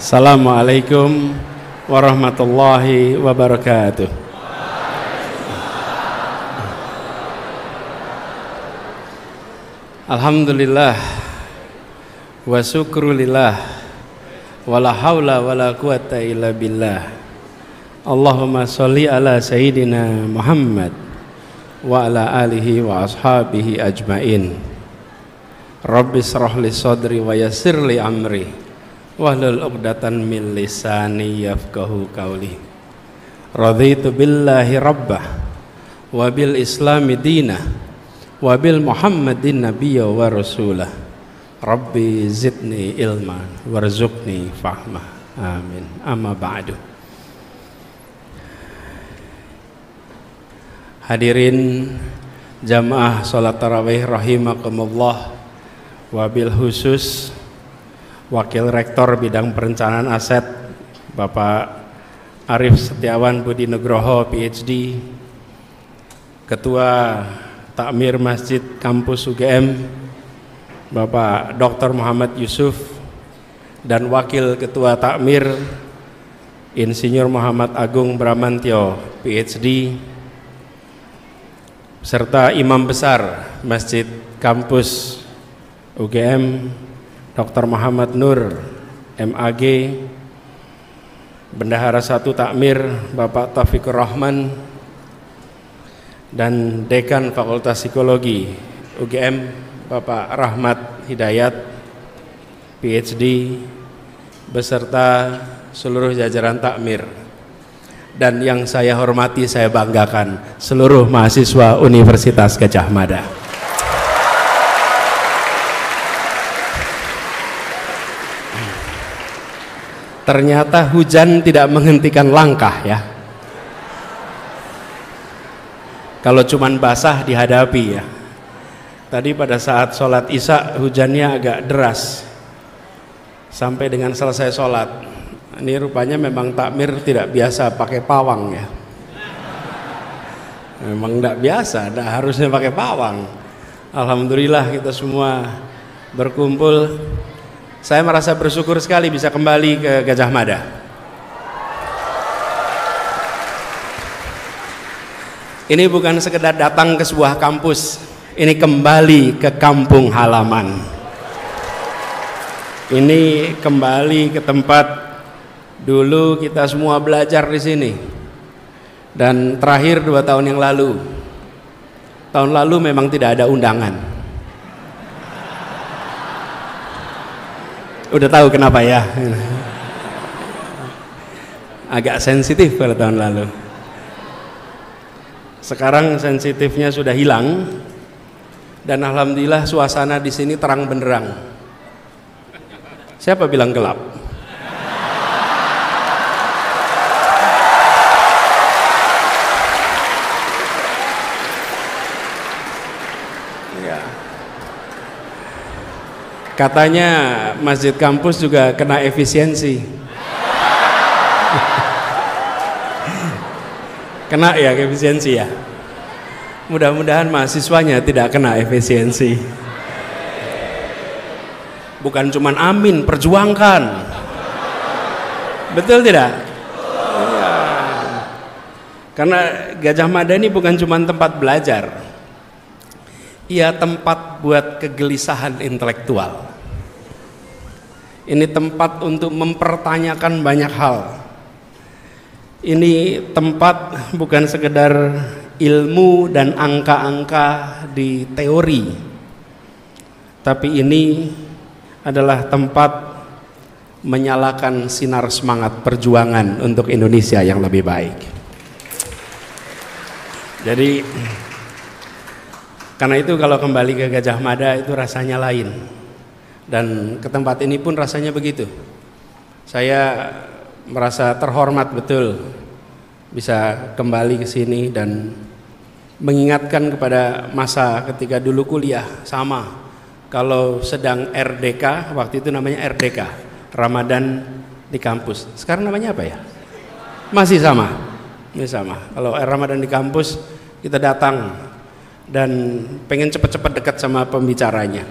Assalamualaikum warahmatullahi wabarakatuh. Alhamdulillah wa syukrulillah wala haula wala quwata illa billah. Allahumma sholli ala sayyidina Muhammad wa ala alihi wa ashabihi ajmain. Rabbi shrah li sadri wa yassir li amri wahlul 'uqdatan min lisani yafqahu qawli. Raditu billahi rabbah wa bil islami dinah wa bil Muhammadin nabiyya wa rasulah. Rabbi zidni ilman warzuqni fahmah. Amin. Amma ba'du. Hadirin jamaah salat tarawih rahimakumullah, wabil khusus Wakil Rektor Bidang Perencanaan Aset Bapak Arif Setiawan Budi Nugroho PhD, Ketua Takmir Masjid Kampus UGM Bapak Dr. Muhammad Yusuf, dan Wakil Ketua Takmir Insinyur Muhammad Agung Bramantyo PhD, serta Imam Besar Masjid Kampus UGM Dr. Muhammad Nur MAG, Bendahara 1 Takmir Bapak Taufikur Rahman, dan Dekan Fakultas Psikologi UGM Bapak Rahmat Hidayat PhD, beserta seluruh jajaran takmir, dan yang saya hormati, saya banggakan, seluruh mahasiswa Universitas Gadjah Mada. Ternyata hujan tidak menghentikan langkah ya. Kalau cuman basah dihadapi ya. Tadi pada saat sholat isya hujannya agak deras sampai dengan selesai sholat. Ini rupanya memang takmir tidak biasa pakai pawang ya. Memang tidak biasa, tidak harusnya pakai pawang. Alhamdulillah kita semua berkumpul. Saya merasa bersyukur sekali bisa kembali ke Gadjah Mada. Ini bukan sekedar datang ke sebuah kampus, ini kembali ke kampung halaman. Ini kembali ke tempat dulu kita semua belajar di sini. Dan terakhir 2 tahun yang lalu. Tahun lalu memang tidak ada undangan. Udah tahu kenapa ya? Agak sensitif pada tahun lalu. Sekarang sensitifnya sudah hilang, dan alhamdulillah suasana di sini terang benderang. Siapa bilang gelap? Katanya masjid kampus juga kena efisiensi. Kena ya efisiensi ya. Mudah-mudahan mahasiswanya tidak kena efisiensi. Bukan cuman amin, perjuangkan. Betul tidak? Ya. Karena Gadjah Mada ini bukan cuma tempat belajar. Ia tempat buat kegelisahan intelektual. Ini tempat untuk mempertanyakan banyak hal. Ini tempat bukan sekedar ilmu dan angka-angka di teori, tapi ini adalah tempat menyalakan sinar semangat perjuangan untuk Indonesia yang lebih baik. Jadi karena itu kalau kembali ke Gadjah Mada itu rasanya lain. Dan ke tempat ini pun rasanya begitu. Saya merasa terhormat betul bisa kembali ke sini dan mengingatkan kepada masa ketika dulu kuliah. Sama, kalau sedang RDK, waktu itu namanya RDK, Ramadan di kampus. Sekarang namanya apa ya? Masih sama. Ini sama. Kalau Ramadan di kampus kita datang dan pengen cepat-cepat dekat sama pembicaranya.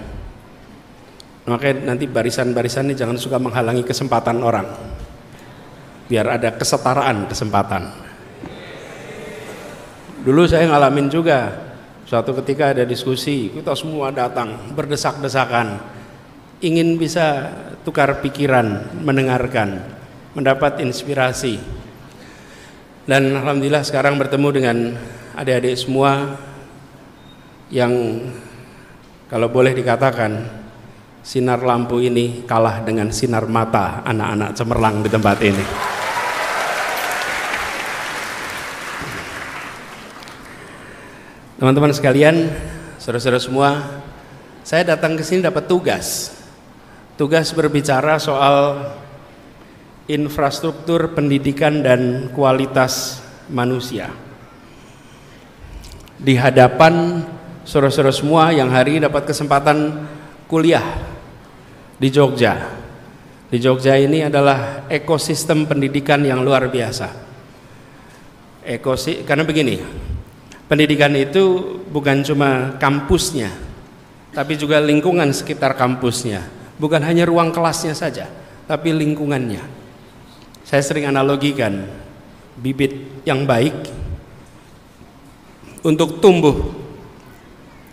Makanya nanti barisan-barisannya jangan suka menghalangi kesempatan orang, biar ada kesetaraan kesempatan. Dulu saya ngalamin juga, suatu ketika ada diskusi, kita semua datang berdesak-desakan, ingin bisa tukar pikiran, mendengarkan, mendapat inspirasi. Dan alhamdulillah sekarang bertemu dengan adik-adik semua yang kalau boleh dikatakan sinar lampu ini kalah dengan sinar mata anak-anak cemerlang di tempat ini. Teman-teman sekalian, saudara-saudara semua, saya datang ke sini dapat tugas berbicara soal infrastruktur pendidikan dan kualitas manusia di hadapan saudara-saudara semua yang hari ini dapat kesempatan kuliah di Jogja. Di Jogja ini adalah ekosistem pendidikan yang luar biasa. Karena begini, pendidikan itu bukan cuma kampusnya, tapi juga lingkungan sekitar kampusnya. Bukan hanya ruang kelasnya saja, tapi lingkungannya. Saya sering analogikan, bibit yang baik untuk tumbuh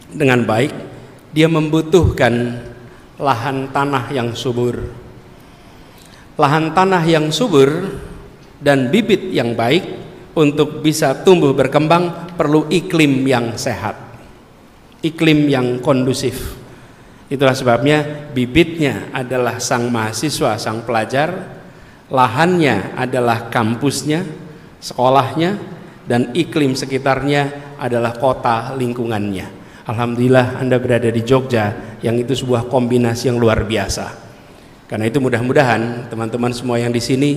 dengan baik, dia membutuhkan lahan tanah yang subur. Lahan tanah yang subur dan bibit yang baik untuk bisa tumbuh berkembang perlu iklim yang sehat, iklim yang kondusif. Itulah sebabnya bibitnya adalah sang mahasiswa, sang pelajar, lahannya adalah kampusnya, sekolahnya, dan iklim sekitarnya adalah kota lingkungannya. Alhamdulillah Anda berada di Jogja yang itu sebuah kombinasi yang luar biasa. Karena itu mudah-mudahan teman-teman semua yang di sini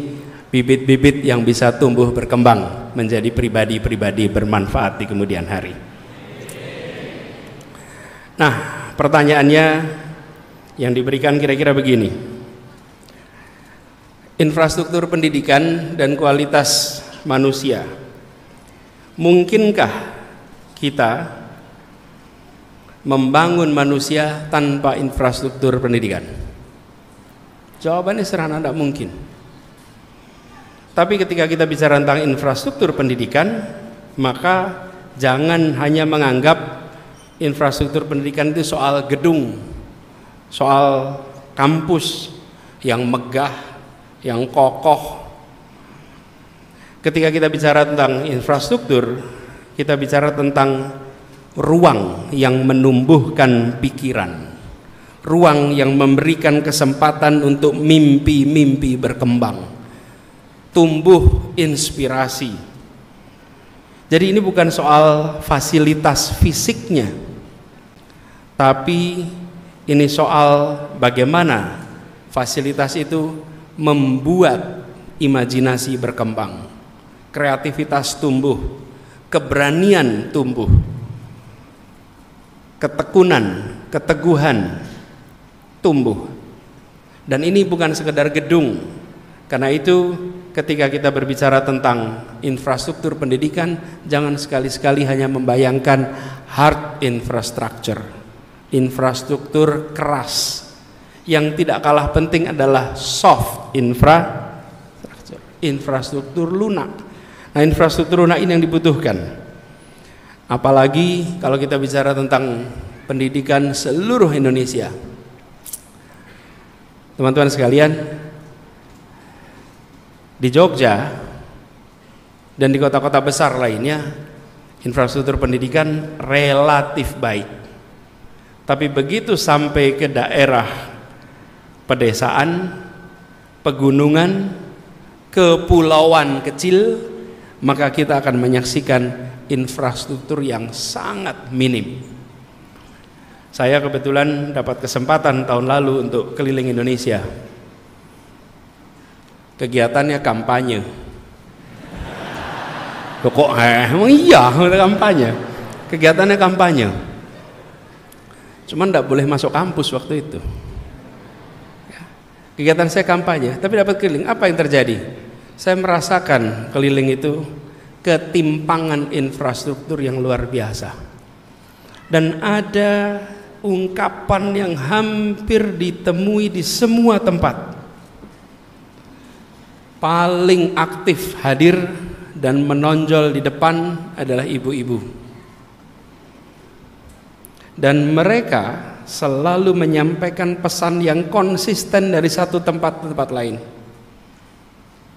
bibit-bibit yang bisa tumbuh berkembang menjadi pribadi-pribadi bermanfaat di kemudian hari. Nah, pertanyaannya yang diberikan kira-kira begini. Infrastruktur pendidikan dan kualitas manusia. Mungkinkah kita membangun manusia tanpa infrastruktur pendidikan? Jawabannya sederhana, tidak mungkin. Tapi ketika kita bicara tentang infrastruktur pendidikan, maka jangan hanya menganggap infrastruktur pendidikan itu soal gedung, soal kampus yang megah, yang kokoh. Ketika kita bicara tentang infrastruktur, kita bicara tentang ruang yang menumbuhkan pikiran, ruang yang memberikan kesempatan untuk mimpi-mimpi berkembang, tumbuh inspirasi. Jadi ini bukan soal fasilitas fisiknya, tapi ini soal bagaimana fasilitas itu membuat imajinasi berkembang, kreativitas tumbuh, keberanian tumbuh, ketekunan, keteguhan tumbuh. Dan ini bukan sekedar gedung. Karena itu ketika kita berbicara tentang infrastruktur pendidikan, jangan sekali-sekali hanya membayangkan hard infrastructure, infrastruktur keras. Yang tidak kalah penting adalah soft infrastructure, infrastruktur lunak. Nah, infrastruktur lunak ini yang dibutuhkan. Apalagi kalau kita bicara tentang pendidikan seluruh Indonesia. Teman-teman sekalian, di Jogja dan di kota-kota besar lainnya, infrastruktur pendidikan relatif baik. Tapi begitu sampai ke daerah pedesaan, pegunungan, kepulauan kecil, maka kita akan menyaksikan infrastruktur yang sangat minim. Saya kebetulan dapat kesempatan tahun lalu untuk keliling Indonesia. Kegiatannya kampanye. Loh kok emang iya kampanye? Kegiatannya kampanye. Cuman tidak boleh masuk kampus waktu itu. Kegiatan saya kampanye, tapi dapat keliling. Apa yang terjadi? Saya merasakan keliling itu ketimpangan infrastruktur yang luar biasa. Dan ada ungkapan yang hampir ditemui di semua tempat. Paling aktif hadir dan menonjol di depan adalah ibu-ibu. Dan mereka selalu menyampaikan pesan yang konsisten dari satu tempat ke tempat lain.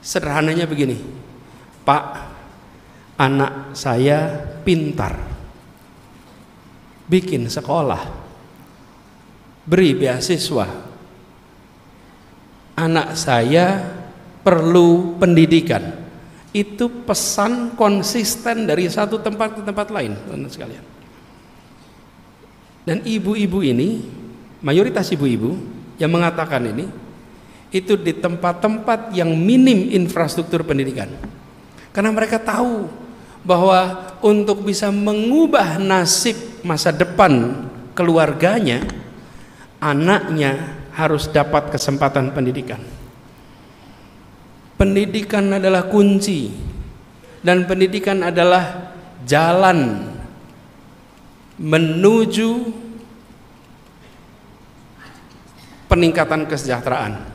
Sederhananya begini, Pak, anak saya pintar, bikin sekolah, beri beasiswa. Anak saya perlu pendidikan. Itu pesan konsisten dari satu tempat ke tempat lain, teman-teman sekalian. Dan ibu-ibu ini, mayoritas ibu-ibu yang mengatakan ini, itu di tempat-tempat yang minim infrastruktur pendidikan. Karena mereka tahu bahwa untuk bisa mengubah nasib masa depan keluarganya, anaknya harus dapat kesempatan pendidikan. Pendidikan adalah kunci, dan pendidikan adalah jalan menuju peningkatan kesejahteraan.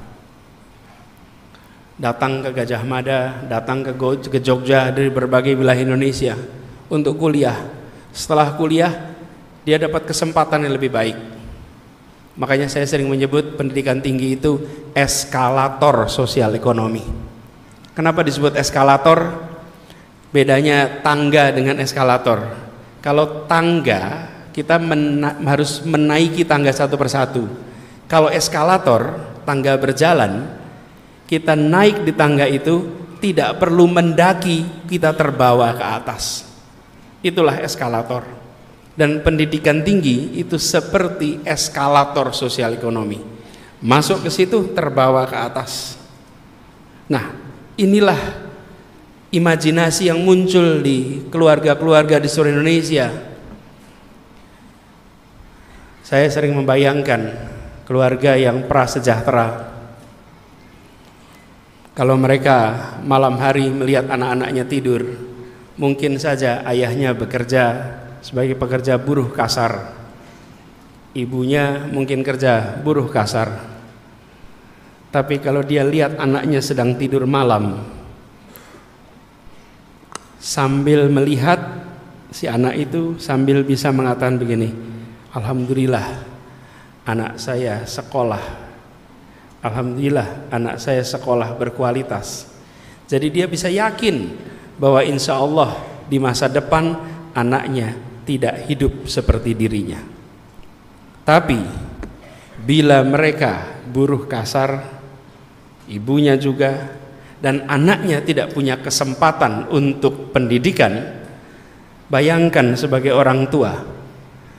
Datang ke Gajah Mada, datang ke Jogja dari berbagai wilayah Indonesia untuk kuliah. Setelah kuliah, dia dapat kesempatan yang lebih baik. Makanya saya sering menyebut pendidikan tinggi itu eskalator sosial ekonomi. Kenapa disebut eskalator? Bedanya tangga dengan eskalator. Kalau tangga, kita harus menaiki tangga satu persatu. Kalau eskalator, tangga berjalan, kita naik di tangga itu tidak perlu mendaki, kita terbawa ke atas. Itulah eskalator. Dan pendidikan tinggi itu seperti eskalator sosial ekonomi. Masuk ke situ, terbawa ke atas. Nah, inilah imajinasi yang muncul di keluarga-keluarga di seluruh Indonesia. Saya sering membayangkan keluarga yang prasejahtera. Kalau mereka malam hari melihat anak-anaknya tidur, mungkin saja ayahnya bekerja sebagai pekerja buruh kasar, ibunya mungkin kerja buruh kasar. Tapi kalau dia lihat anaknya sedang tidur malam, sambil melihat si anak itu sambil bisa mengatakan begini, alhamdulillah anak saya sekolah, alhamdulillah anak saya sekolah berkualitas. Jadi dia bisa yakin bahwa insya Allah di masa depan anaknya tidak hidup seperti dirinya. Tapi bila mereka buruh kasar, ibunya juga, dan anaknya tidak punya kesempatan untuk pendidikan, bayangkan sebagai orang tua,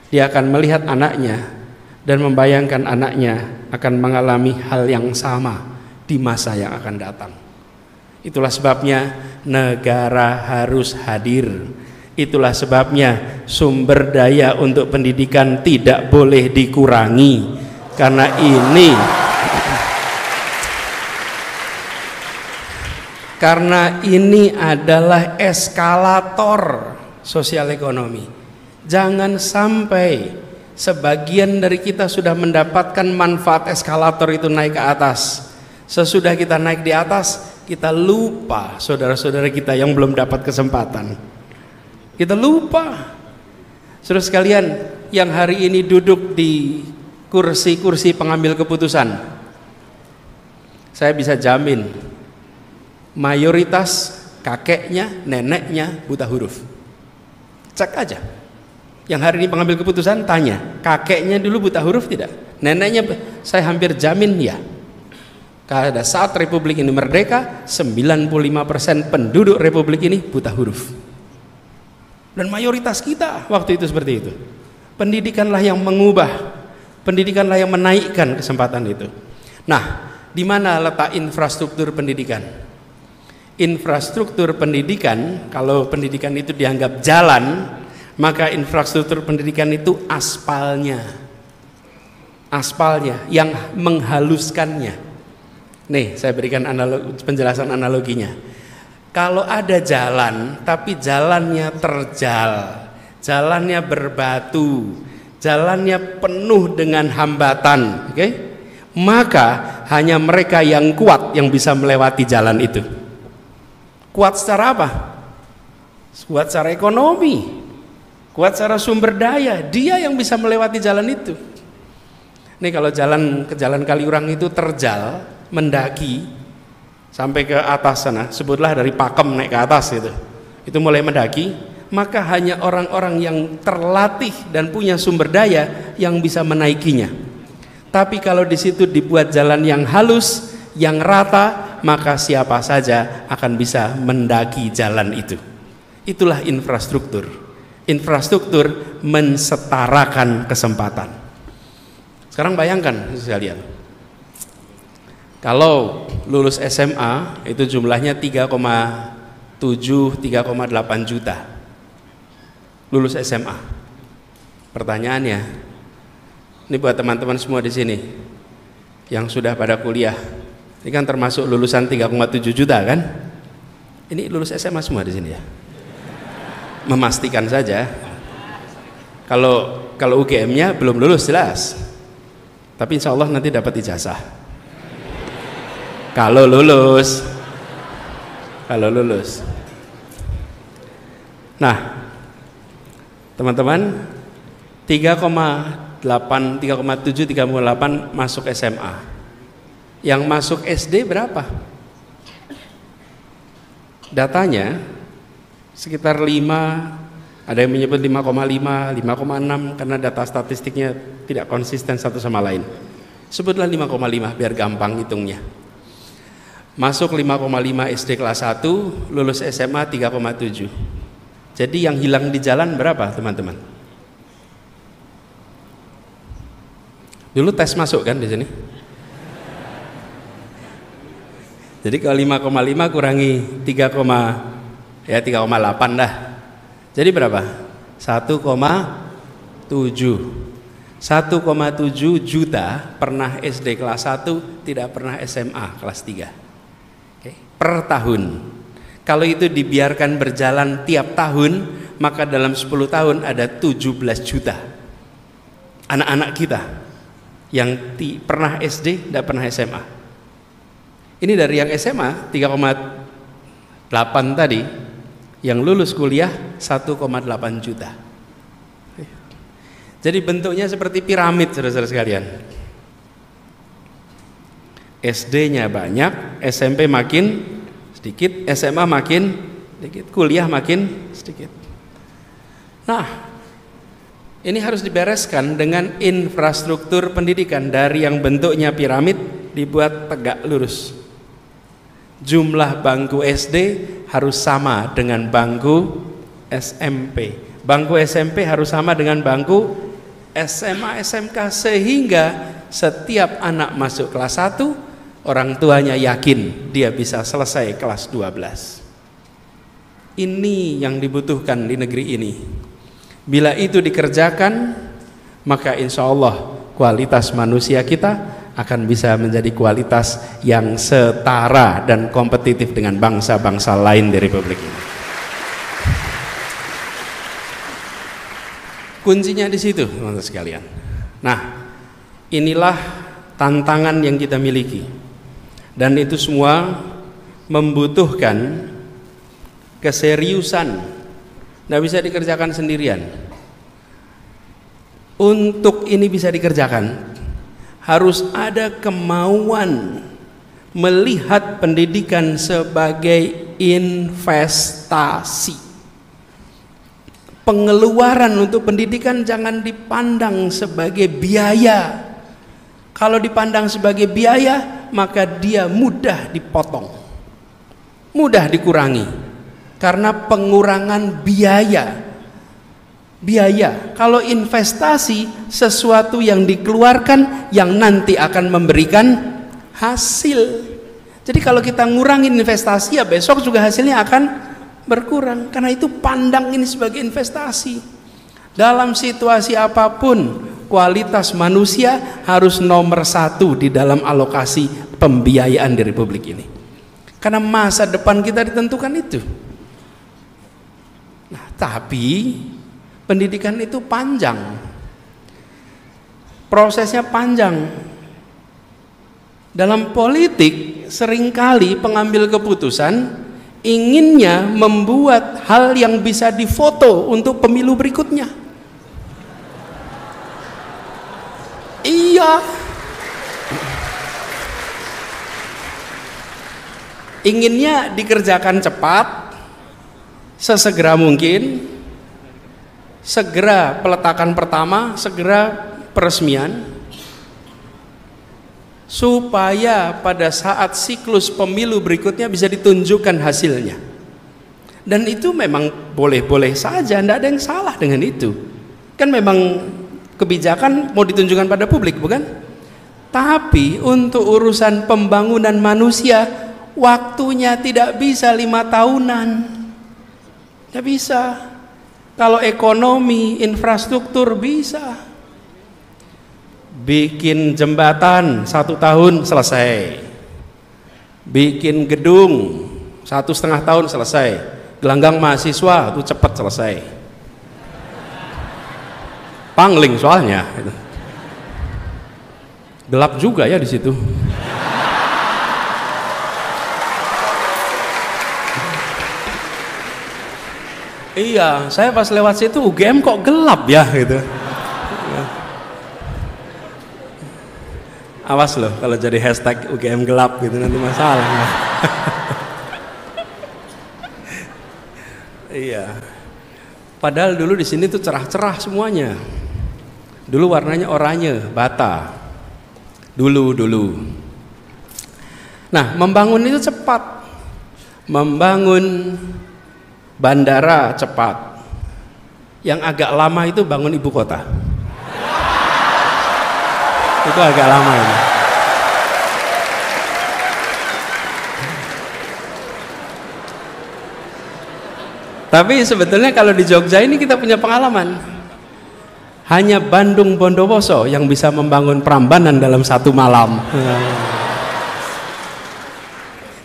dia akan melihat anaknya dan membayangkan anaknya akan mengalami hal yang sama di masa yang akan datang. Itulah sebabnya negara harus hadir. Itulah sebabnya sumber daya untuk pendidikan tidak boleh dikurangi. Karena ini adalah eskalator sosial ekonomi. Jangan sampai sebagian dari kita sudah mendapatkan manfaat eskalator itu naik ke atas. Sesudah kita naik di atas, kita lupa saudara-saudara kita yang belum dapat kesempatan. Kita lupa. Saudara sekalian yang hari ini duduk di kursi-kursi pengambil keputusan, saya bisa jamin mayoritas kakeknya, neneknya buta huruf. Cek aja. Yang hari ini pengambil keputusan tanya, kakeknya dulu buta huruf tidak? Neneknya, saya hampir jamin ya. Pada saat Republik ini merdeka, 95% penduduk Republik ini buta huruf. Dan mayoritas kita waktu itu seperti itu. Pendidikanlah yang mengubah, pendidikanlah yang menaikkan kesempatan itu. Nah, di mana letak infrastruktur pendidikan? Infrastruktur pendidikan, kalau pendidikan itu dianggap jalan, maka infrastruktur pendidikan itu aspalnya yang menghaluskannya. Nih, saya berikan penjelasan analoginya. Kalau ada jalan tapi jalannya terjal, jalannya berbatu, jalannya penuh dengan hambatan, oke? Maka hanya mereka yang kuat yang bisa melewati jalan itu. Kuat secara apa? Kuat secara ekonomi, kuat secara sumber daya, dia yang bisa melewati jalan itu. Nih kalau jalan ke Jalan Kaliurang itu terjal, mendaki sampai ke atas sana, sebutlah dari Pakem naik ke atas gitu, itu mulai mendaki, maka hanya orang-orang yang terlatih dan punya sumber daya yang bisa menaikinya. Tapi kalau di situ dibuat jalan yang halus, yang rata, maka siapa saja akan bisa mendaki jalan itu. Itulah infrastruktur. Infrastruktur mensetarakan kesempatan. Sekarang bayangkan sekalian, kalau lulus SMA itu jumlahnya 3,8 juta lulus SMA. Pertanyaannya, ini buat teman-teman semua di sini yang sudah pada kuliah, ini kan termasuk lulusan 3,7 juta kan? Ini lulus SMA semua di sini ya? Memastikan saja. Kalau UGM-nya belum lulus jelas, tapi insya Allah nanti dapat ijazah. Kalau lulus. Nah, teman-teman, 3,7, 3,8 masuk SMA. Yang masuk SD berapa? Datanya sekitar 5, ada yang menyebut 5,5, 5,6 karena data statistiknya tidak konsisten satu sama lain. Sebutlah 5,5 biar gampang hitungnya. Masuk 5,5 SD kelas 1, lulus SMA 3,7. Jadi yang hilang di jalan berapa, teman-teman? Dulu tes masuk kan di sini? Jadi kalau 5,5 kurangi 3,8 dah. Jadi berapa? 1,7. 1,7 juta pernah SD kelas 1, tidak pernah SMA kelas 3. Oke, per tahun. Kalau itu dibiarkan berjalan tiap tahun, maka dalam 10 tahun ada 17 juta anak-anak kita yang pernah SD, tidak pernah SMA. Ini dari yang SMA 3,8 tadi, yang lulus kuliah 1,8 juta. Jadi bentuknya seperti piramid, saudara-saudara sekalian. SD-nya banyak, SMP makin sedikit, SMA makin sedikit, kuliah makin sedikit. Nah, ini harus dibereskan dengan infrastruktur pendidikan dari yang bentuknya piramid dibuat tegak lurus. Jumlah bangku SD harus sama dengan bangku SMP. Bangku SMP harus sama dengan bangku SMA, SMK, sehingga setiap anak masuk kelas 1, orang tuanya yakin dia bisa selesai kelas 12. Ini yang dibutuhkan di negeri ini. Bila itu dikerjakan, maka insya Allah kualitas manusia kita akan bisa menjadi kualitas yang setara dan kompetitif dengan bangsa-bangsa lain di Republik ini. Kuncinya di situ, teman-teman sekalian. Nah, inilah tantangan yang kita miliki, dan itu semua membutuhkan keseriusan. Tidak bisa dikerjakan sendirian. Untuk ini bisa dikerjakan, harus ada kemauan melihat pendidikan sebagai investasi. Pengeluaran untuk pendidikan jangan dipandang sebagai biaya. Kalau dipandang sebagai biaya, maka dia mudah dipotong, mudah dikurangi, karena pengurangan biaya. Kalau investasi, sesuatu yang dikeluarkan yang nanti akan memberikan hasil. Jadi kalau kita ngurangin investasi, ya besok juga hasilnya akan berkurang. Karena itu pandang ini sebagai investasi. Dalam situasi apapun, kualitas manusia harus nomor 1 di dalam alokasi pembiayaan di Republik ini. Karena masa depan kita ditentukan itu. Nah, tapi pendidikan itu panjang. prosesnya panjang. Dalam politik seringkali pengambil keputusan inginnya membuat hal yang bisa difoto untuk pemilu berikutnya. Iya, inginnya dikerjakan cepat, sesegera mungkin, segera peletakan pertama, segera peresmian, supaya pada saat siklus pemilu berikutnya bisa ditunjukkan hasilnya. Dan itu memang boleh-boleh saja, tidak ada yang salah dengan itu. Kan memang kebijakan mau ditunjukkan pada publik, bukan? Tapi untuk urusan pembangunan manusia, waktunya tidak bisa 5 tahunan. Tidak bisa. Kalau ekonomi, infrastruktur bisa. Bikin jembatan 1 tahun selesai, bikin gedung 1,5 tahun selesai, gelanggang mahasiswa itu cepat selesai, pangling soalnya gitu. Gelap juga ya di situ. Iya, saya pas lewat situ UGM kok gelap ya gitu. Awas loh kalau jadi hashtag UGM gelap gitu, nanti masalah. Iya. Padahal dulu di sini tuh cerah-cerah semuanya. Dulu warnanya oranye, bata. Dulu. Nah, membangun itu cepat. Membangun bandara cepat. Yang agak lama itu bangun ibu kota. Itu agak lama ini. Tapi sebetulnya kalau di Jogja ini kita punya pengalaman. Hanya Bandung Bondowoso yang bisa membangun Prambanan dalam 1 malam.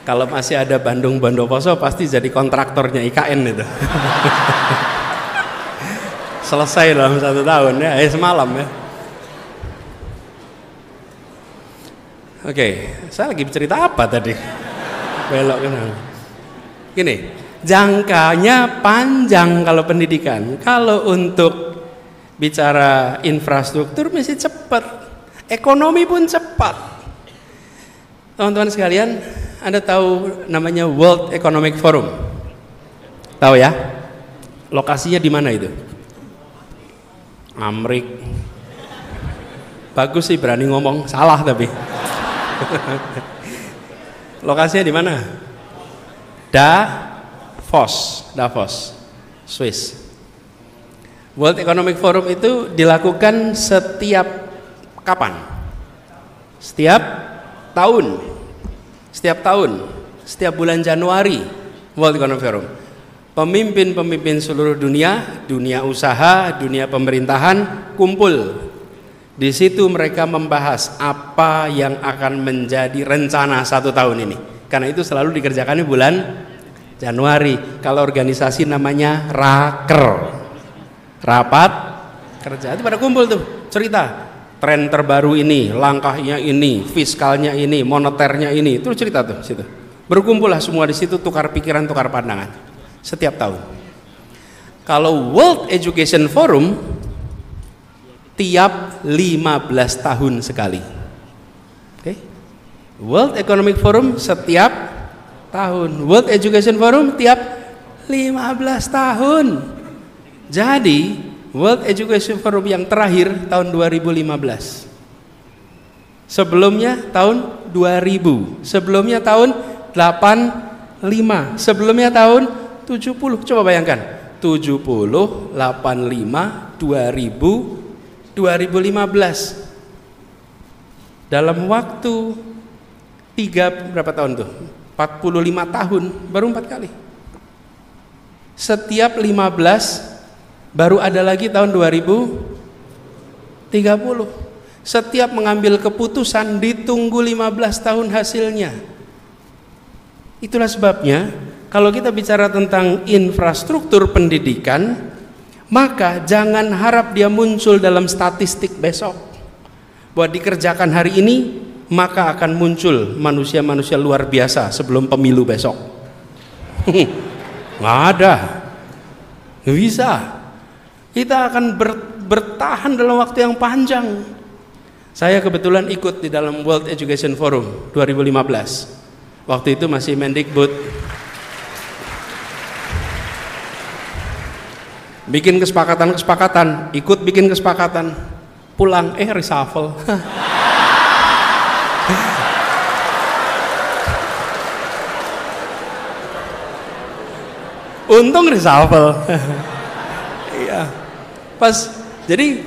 Kalau masih ada Bandung Bondowoso pasti jadi kontraktornya IKN itu. Selesai dalam 1 tahun ya, semalam ya. Oke, saya lagi bercerita apa tadi? Belok kan? Gini, jangkanya panjang kalau pendidikan. Kalau untuk bicara infrastruktur mesti cepat, ekonomi pun cepat. Teman-teman sekalian, Anda tahu namanya World Economic Forum? Tahu ya? Lokasinya di mana itu? Amrik. Bagus sih berani ngomong, salah tapi. Lokasinya di mana? Davos, Swiss. World Economic Forum itu dilakukan setiap kapan? Setiap tahun. Setiap bulan Januari World Economic Forum. Pemimpin-pemimpin seluruh dunia, dunia usaha, dunia pemerintahan kumpul. Di situ mereka membahas apa yang akan menjadi rencana 1 tahun ini. Karena itu selalu dikerjakan di bulan Januari. Kalau organisasi namanya rapat kerja. Itu pada kumpul tuh, cerita tren terbaru ini, langkahnya ini, fiskalnya ini, moneternya ini. Itu cerita tuh situ. Berkumpullah semua di situ, tukar pikiran, tukar pandangan setiap tahun. Kalau World Education Forum tiap 15 tahun sekali. Oke. World Economic Forum setiap tahun. World Education Forum tiap 15 tahun. Jadi World Education Forum yang terakhir tahun 2015. Sebelumnya tahun 2000. Sebelumnya tahun 85. Sebelumnya tahun 70. Coba bayangkan. 70, 85, 2000, 2015. Dalam waktu berapa tahun tuh? 45 tahun, baru 4 kali. Setiap 15 baru ada lagi tahun 2030. Setiap mengambil keputusan ditunggu 15 tahun hasilnya. Itulah sebabnya kalau kita bicara tentang infrastruktur pendidikan, maka jangan harap dia muncul dalam statistik besok. bahwa dikerjakan hari ini, maka akan muncul manusia-manusia luar biasa sebelum pemilu besok. Nggak ada, nggak bisa. Kita akan bertahan dalam waktu yang panjang. Saya kebetulan ikut di dalam World Education Forum 2015. Waktu itu masih Mendikbud. Bikin kesepakatan, ikut bikin kesepakatan, pulang reshuffle. Untung reshuffle. Iya. Pas jadi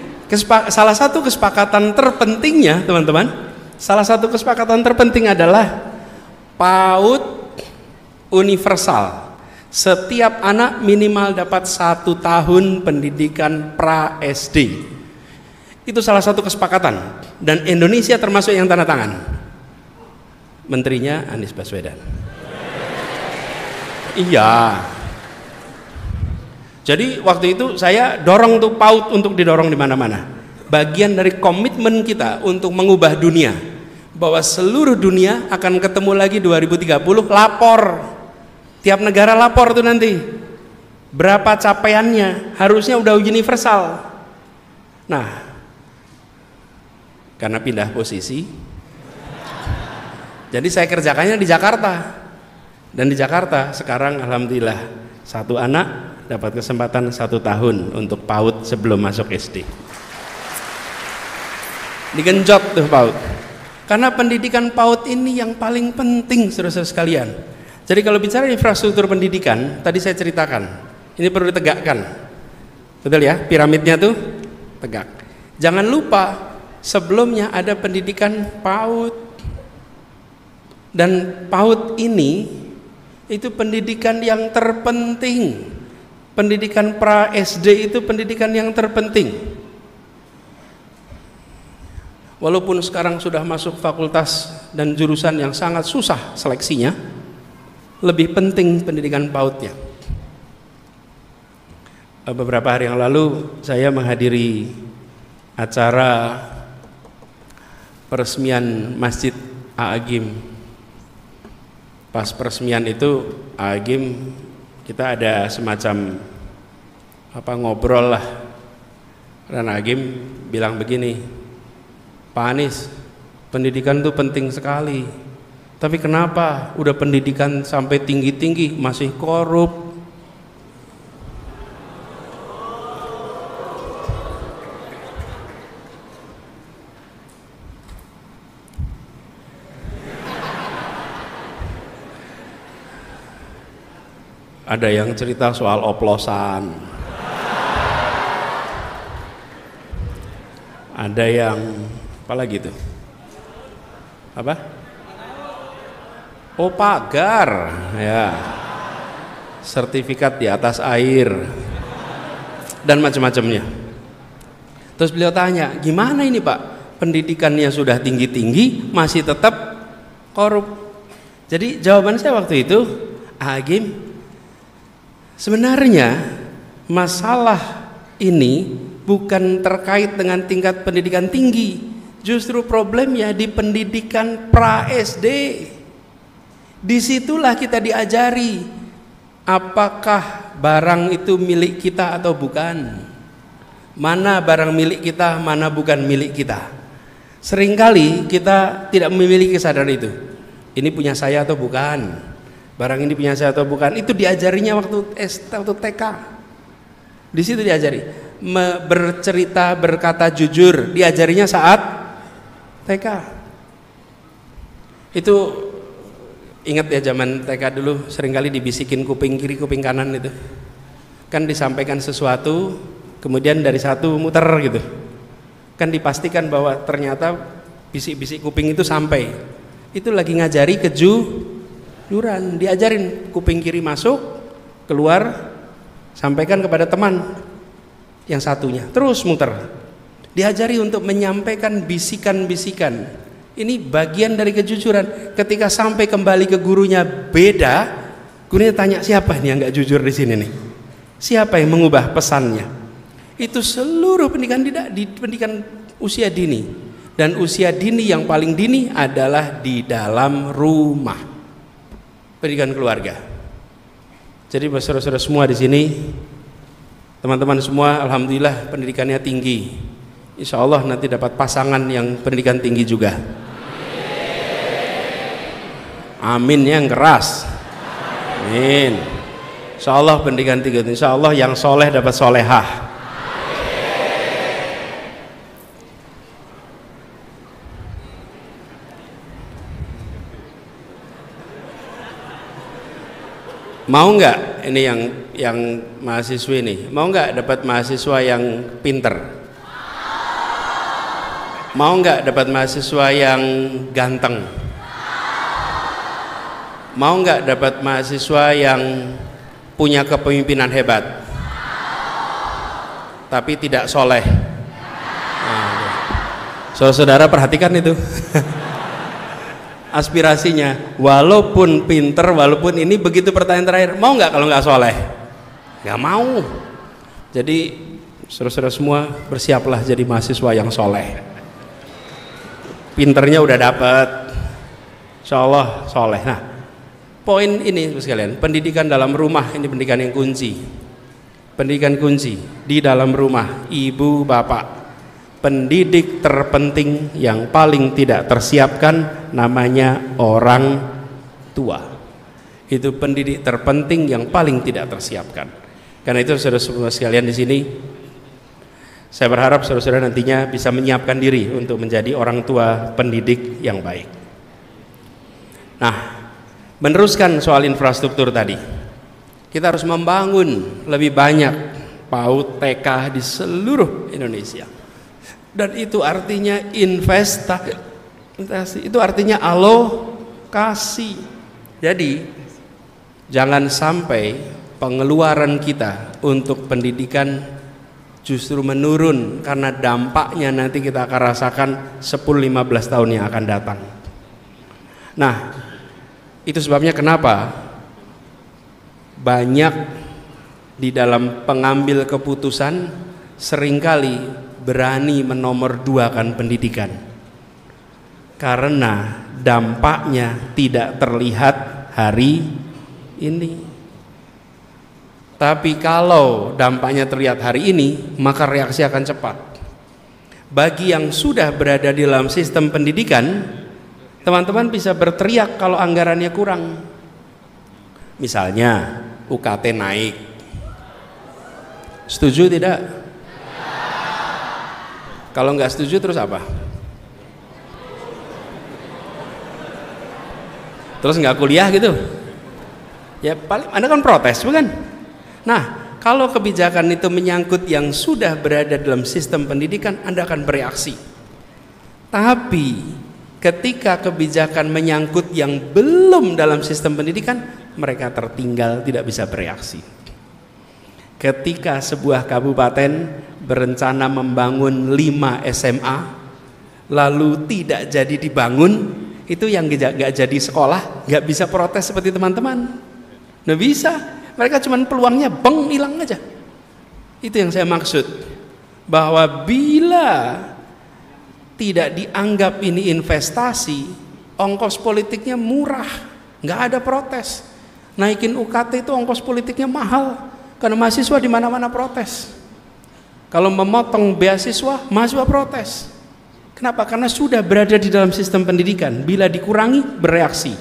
salah satu kesepakatan terpentingnya, teman-teman, salah satu kesepakatan terpenting adalah PAUD universal. Setiap anak minimal dapat 1 tahun pendidikan pra-SD. Itu salah satu kesepakatan, dan Indonesia termasuk yang tanda tangan. Menterinya Anies Baswedan. Iya. Jadi waktu itu saya dorong tuh PAUD untuk didorong di mana-mana. Bagian dari komitmen kita untuk mengubah dunia, bahwa seluruh dunia akan ketemu lagi 2030, lapor. Tiap negara lapor tuh nanti. Berapa capaiannya? Harusnya udah universal. Nah, karena pindah posisi, jadi saya kerjakannya di Jakarta. Dan di Jakarta sekarang alhamdulillah 1 anak dapat kesempatan 1 tahun untuk PAUD sebelum masuk SD. Digenjot tuh PAUD. Karena pendidikan PAUD ini yang paling penting, saudara-saudara sekalian. Jadi kalau bicara infrastruktur pendidikan, tadi saya ceritakan, ini perlu ditegakkan. Betul ya, piramidnya tuh tegak. Jangan lupa sebelumnya ada pendidikan PAUD. Dan PAUD ini itu pendidikan yang terpenting. Pendidikan pra-SD itu pendidikan yang terpenting. Walaupun sekarang sudah masuk fakultas dan jurusan yang sangat susah seleksinya, lebih penting pendidikan PAUD-nya. Beberapa hari yang lalu saya menghadiri acara peresmian Masjid A'agim. Pas peresmian itu A'agim, kita ada semacam ngobrol lah. Dan A'agim bilang begini, Pak Anies, pendidikan itu penting sekali. Tapi kenapa udah pendidikan sampai tinggi-tinggi masih korup? Ada yang cerita soal oplosan, ada yang apa lagi tuh? Apa? Oh, pagar, ya, sertifikat di atas air, dan macam-macamnya. Terus beliau tanya, gimana ini Pak? Pendidikannya sudah tinggi-tinggi, masih tetap korup. Jadi jawaban saya waktu itu, A'agim, sebenarnya masalah ini bukan terkait dengan tingkat pendidikan tinggi, justru problemnya di pendidikan pra-SD. Disitulah kita diajari apakah barang itu milik kita atau bukan, mana barang milik kita, mana bukan milik kita. Seringkali kita tidak memiliki kesadaran itu. Ini punya saya atau bukan, barang ini punya saya atau bukan. Itu diajarinya waktu TK. Di situ diajari bercerita, berkata jujur, diajarinya saat TK. Itu ingat ya, zaman TK dulu seringkali dibisikin kuping kiri kuping kanan itu. Kan disampaikan sesuatu, kemudian dari satu muter gitu. Kan dipastikan bahwa ternyata bisik-bisik kuping itu sampai. Itu lagi ngajari kejujuran, diajarin kuping kiri masuk, keluar, sampaikan kepada teman yang satunya, terus muter. Diajari untuk menyampaikan bisikan-bisikan. Ini bagian dari kejujuran. Ketika sampai kembali ke gurunya beda, gurunya tanya, siapa ini yang nggak jujur di sini nih? Siapa yang mengubah pesannya? Itu seluruh pendidikan di pendidikan usia dini. Dan usia dini yang paling dini adalah di dalam rumah. Pendidikan keluarga. Jadi saudara-saudara semua di sini, teman-teman semua, alhamdulillah pendidikannya tinggi. Insya Allah nanti dapat pasangan yang pendidikan tinggi juga. Amin yang keras. Amin. Insya Allah pendidikan tinggi. Insya Allah yang soleh dapat solehah. Mau nggak ini yang mahasiswi ini? Mau nggak dapat mahasiswa yang pinter? Mau nggak dapat mahasiswa yang ganteng? Mau nggak dapat mahasiswa yang punya kepemimpinan hebat tapi tidak soleh? Nah, saudara perhatikan itu. Aspirasinya, walaupun pinter, walaupun ini, begitu pertanyaan terakhir, mau nggak kalau nggak soleh? Nggak mau. Jadi saudara-saudara semua bersiaplah jadi mahasiswa yang soleh. Pinternya udah dapat, insya Allah soleh. Nah, poin ini sekalian, pendidikan dalam rumah ini pendidikan yang kunci. Pendidikan kunci di dalam rumah, ibu bapak. Pendidik terpenting yang paling tidak tersiapkan namanya orang tua. Itu pendidik terpenting yang paling tidak tersiapkan. Karena itu saudara-saudara sekalian di sini, saya berharap saudara-saudara nantinya bisa menyiapkan diri untuk menjadi orang tua pendidik yang baik. Nah, meneruskan soal infrastruktur tadi, kita harus membangun lebih banyak PAUD TK di seluruh Indonesia. Dan itu artinya investasi, itu artinya alokasi. Jadi jangan sampai pengeluaran kita untuk pendidikan justru menurun, karena dampaknya nanti kita akan rasakan 10-15 tahun yang akan datang. Nah, itu sebabnya kenapa banyak di dalam pengambil keputusan seringkali berani menomorduakan pendidikan, karena dampaknya tidak terlihat hari ini. Tapi kalau dampaknya terlihat hari ini, maka reaksi akan cepat. Bagi yang sudah berada di dalam sistem pendidikan, teman-teman bisa berteriak kalau anggarannya kurang. Misalnya UKT naik, setuju tidak? Kalau nggak setuju terus apa? Terus nggak kuliah gitu? Ya paling Anda kan protes, bukan? Nah, kalau kebijakan itu menyangkut yang sudah berada dalam sistem pendidikan, Anda akan bereaksi. Tapi ketika kebijakan menyangkut yang belum dalam sistem pendidikan, mereka tertinggal, tidak bisa bereaksi. Ketika sebuah kabupaten berencana membangun 5 SMA lalu tidak jadi dibangun, itu yang gak jadi sekolah gak bisa protes seperti teman-teman. Nggak bisa, mereka cuman peluangnya beng, hilang aja. Itu yang saya maksud, bahwa bila tidak dianggap ini investasi, ongkos politiknya murah, nggak ada protes. Naikin UKT itu ongkos politiknya mahal, karena mahasiswa di mana-mana protes. Kalau memotong beasiswa, mahasiswa protes. Kenapa? Karena sudah berada di dalam sistem pendidikan. Bila dikurangi, bereaksi.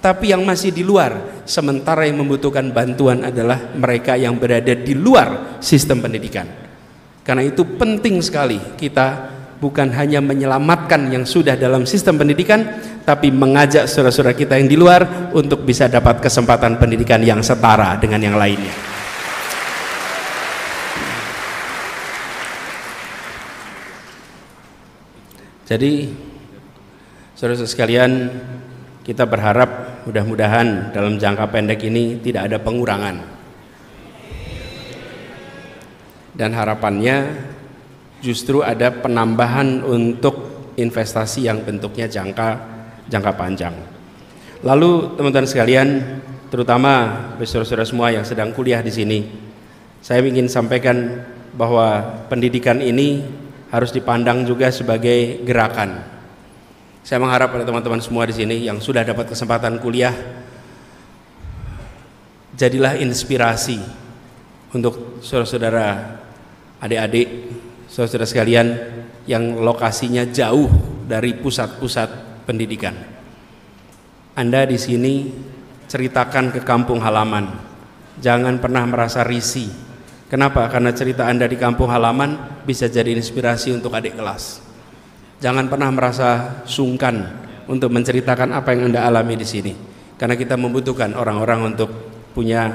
Tapi yang masih di luar, sementara yang membutuhkan bantuan adalah mereka yang berada di luar sistem pendidikan. Karena itu penting sekali kita bukan hanya menyelamatkan yang sudah dalam sistem pendidikan, tapi mengajak saudara-saudara kita yang di luar untuk bisa dapat kesempatan pendidikan yang setara dengan yang lainnya. Jadi saudara-saudara sekalian, kita berharap mudah-mudahan dalam jangka pendek ini tidak ada pengurangan, dan harapannya justru ada penambahan untuk investasi yang bentuknya jangka panjang. Lalu teman-teman sekalian, terutama saudara-saudara semua yang sedang kuliah di sini, saya ingin sampaikan bahwa pendidikan ini harus dipandang juga sebagai gerakan. Saya mengharap pada teman-teman semua di sini yang sudah dapat kesempatan kuliah, jadilah inspirasi untuk saudara-saudara, adik-adik, saudara-saudara sekalian yang lokasinya jauh dari pusat-pusat pendidikan. Anda di sini ceritakan ke kampung halaman. Jangan pernah merasa risih. Kenapa? Karena cerita Anda di kampung halaman bisa jadi inspirasi untuk adik kelas. Jangan pernah merasa sungkan untuk menceritakan apa yang Anda alami di sini. Karena kita membutuhkan orang-orang untuk punya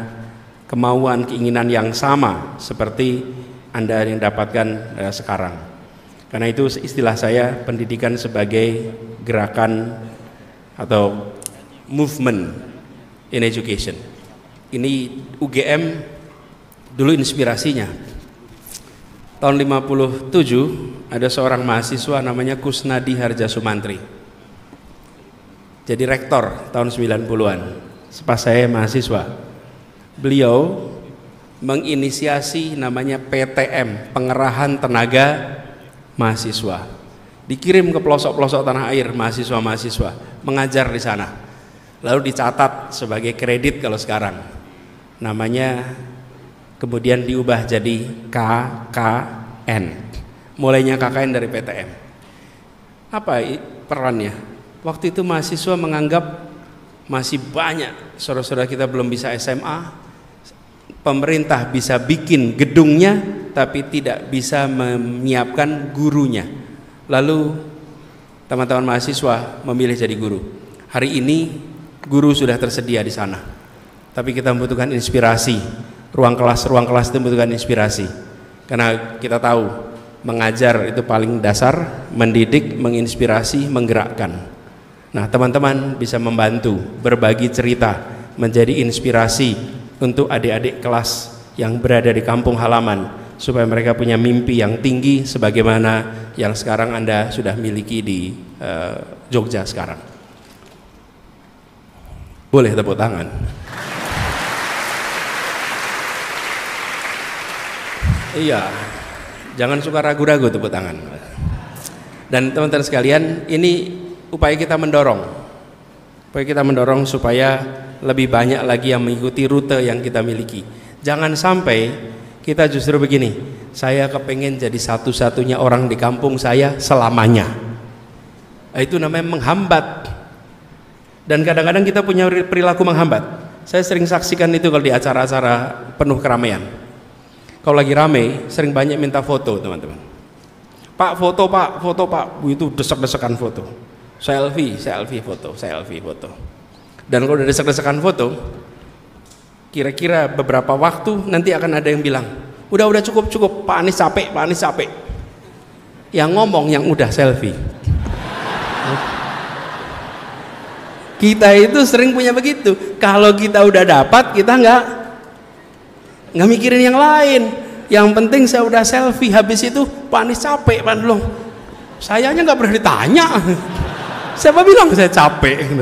kemauan, keinginan yang sama seperti Anda yang dapatkan sekarang. Karena itu istilah saya pendidikan sebagai gerakan atau movement in education. Ini UGM dulu inspirasinya. Tahun 57 ada seorang mahasiswa namanya Kusnadi Harja Sumantri. Jadi rektor tahun 90-an. Pas saya mahasiswa. Beliau menginisiasi namanya PTM, Pengerahan Tenaga Mahasiswa. Dikirim ke pelosok-pelosok tanah air mahasiswa-mahasiswa mengajar di sana. Lalu dicatat sebagai kredit kalau sekarang. Namanya kemudian diubah jadi KKN. Mulainya KKN dari PTM. Apa perannya? Waktu itu mahasiswa menganggap masih banyak saudara-saudara kita belum bisa SMA. Pemerintah bisa bikin gedungnya tapi tidak bisa menyiapkan gurunya. Lalu teman-teman mahasiswa memilih jadi guru. Hari ini guru sudah tersedia di sana. Tapi kita membutuhkan inspirasi. Ruang kelas itu membutuhkan inspirasi. Karena kita tahu mengajar itu paling dasar, mendidik, menginspirasi, menggerakkan. Nah, teman-teman bisa membantu berbagi cerita, menjadi inspirasi untuk adik-adik kelas yang berada di kampung halaman supaya mereka punya mimpi yang tinggi sebagaimana yang sekarang Anda sudah miliki di Jogja sekarang. Boleh tepuk tangan. Iya, jangan suka ragu-ragu tepuk tangan. Dan teman-teman sekalian, ini upaya kita mendorong supaya lebih banyak lagi yang mengikuti rute yang kita miliki. Jangan sampai kita justru begini, saya kepengen jadi satu-satunya orang di kampung saya selamanya. Itu namanya menghambat. Dan kadang-kadang kita punya perilaku menghambat. Saya sering saksikan itu kalau di acara-acara penuh keramaian. Kalau lagi rame, sering banyak minta foto, teman-teman. Pak, foto pak, itu desek-desekan foto. Selfie foto. Dan kalau udah desek-desekan foto, kira-kira beberapa waktu nanti akan ada yang bilang, udah cukup, Pak Anies capek. Yang ngomong yang udah selfie. Kita itu sering punya begitu. Kalau kita udah dapat, kita nggak mikirin yang lain. Yang penting saya udah selfie. Habis itu Pak Anies capek, Pak Loh. Sayanya nggak pernah ditanya. Siapa bilang saya capek?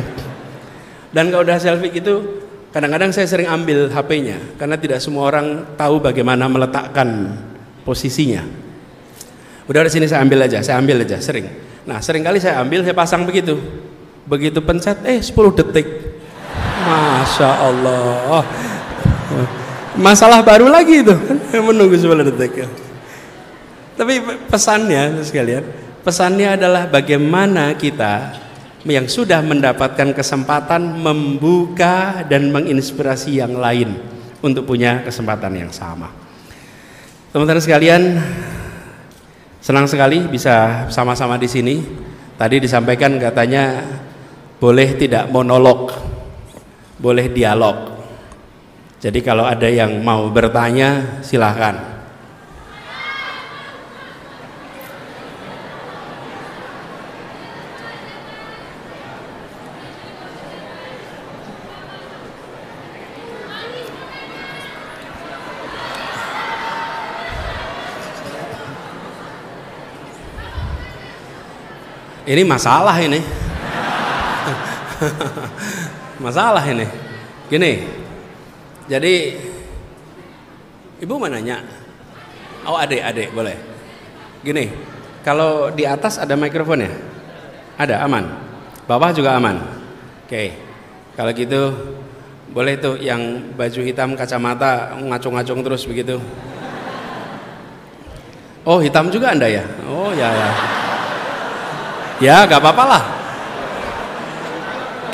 Dan kalau udah selfie gitu, kadang-kadang saya sering ambil HP-nya karena tidak semua orang tahu bagaimana meletakkan posisinya. Udah di sini saya ambil aja sering. Nah, sering kali saya ambil, saya pasang begitu. Begitu pencet 10 detik. Masya Allah. Masalah baru lagi itu. Menunggu 10 detik. Tapi pesannya adalah bagaimana kita yang sudah mendapatkan kesempatan membuka dan menginspirasi yang lain untuk punya kesempatan yang sama. Teman-teman sekalian, senang sekali bisa sama-sama di sini. Tadi disampaikan katanya boleh tidak monolog, boleh dialog. Jadi kalau ada yang mau bertanya, silahkan. Ini masalah ini. Masalah ini. Gini. Jadi Ibu mau nanya. Oh, adik boleh. Gini. Kalau di atas ada mikrofonnya? Ada, aman. Bawah juga aman. Oke. Kalau gitu boleh tuh yang baju hitam kacamata ngacung-ngacung terus begitu. Oh, hitam juga Anda ya? Oh, ya ya. Ya, gak apa-apa lah.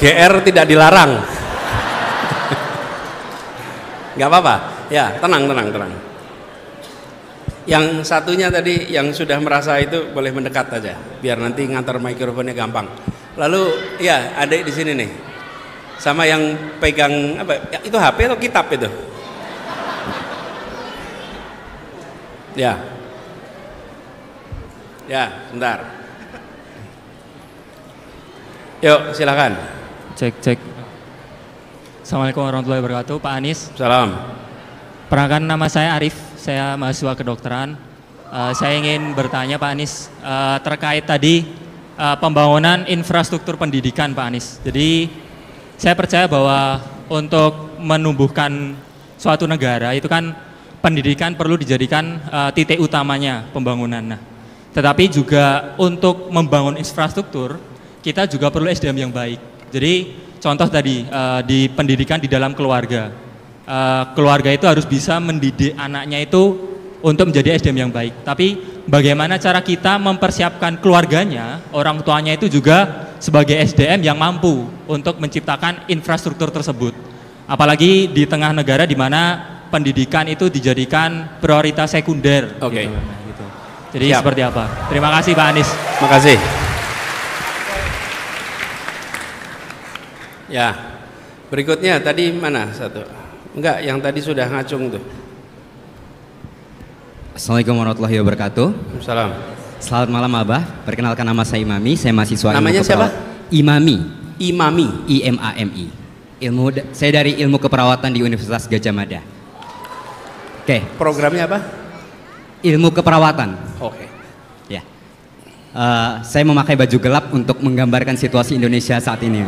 GR tidak dilarang. Gak apa-apa. Ya, tenang. Yang satunya tadi yang sudah merasa itu boleh mendekat aja, biar nanti ngantar mikrofonnya gampang. Lalu ya adik di sini nih, sama yang pegang apa? Ya, itu HP atau kitab itu? Ya, bentar. Yuk silakan. Cek. Assalamualaikum warahmatullahi wabarakatuh, Pak Anies. Salam. Perkenalkan, nama saya Arif, saya mahasiswa kedokteran. Saya ingin bertanya Pak Anies terkait tadi pembangunan infrastruktur pendidikan Pak Anies. Jadi saya percaya bahwa untuk menumbuhkan suatu negara itu kan pendidikan perlu dijadikan titik utamanya pembangunan. Nah, tetapi juga untuk membangun infrastruktur kita juga perlu SDM yang baik. Jadi contoh tadi di pendidikan di dalam keluarga. Keluarga itu harus bisa mendidik anaknya itu untuk menjadi SDM yang baik. Tapi bagaimana cara kita mempersiapkan keluarganya, orang tuanya itu juga sebagai SDM yang mampu untuk menciptakan infrastruktur tersebut. Apalagi di tengah negara di mana pendidikan itu dijadikan prioritas sekunder. Oke. Gitu. Jadi Siap. seperti apa? Terima kasih Pak Anies. Makasih. Ya, berikutnya tadi mana satu? Enggak, yang tadi sudah ngacung tuh. Assalamualaikum warahmatullahi wabarakatuh. Salam. Selamat malam Abah, perkenalkan nama saya Imami, saya mahasiswa Namanya siapa? Imami. Imami. IMAMI. Saya dari ilmu keperawatan di Universitas Gadjah Mada. Oke. Programnya apa? Ilmu keperawatan. Oke. Ya. Saya memakai baju gelap untuk menggambarkan situasi Indonesia saat ini.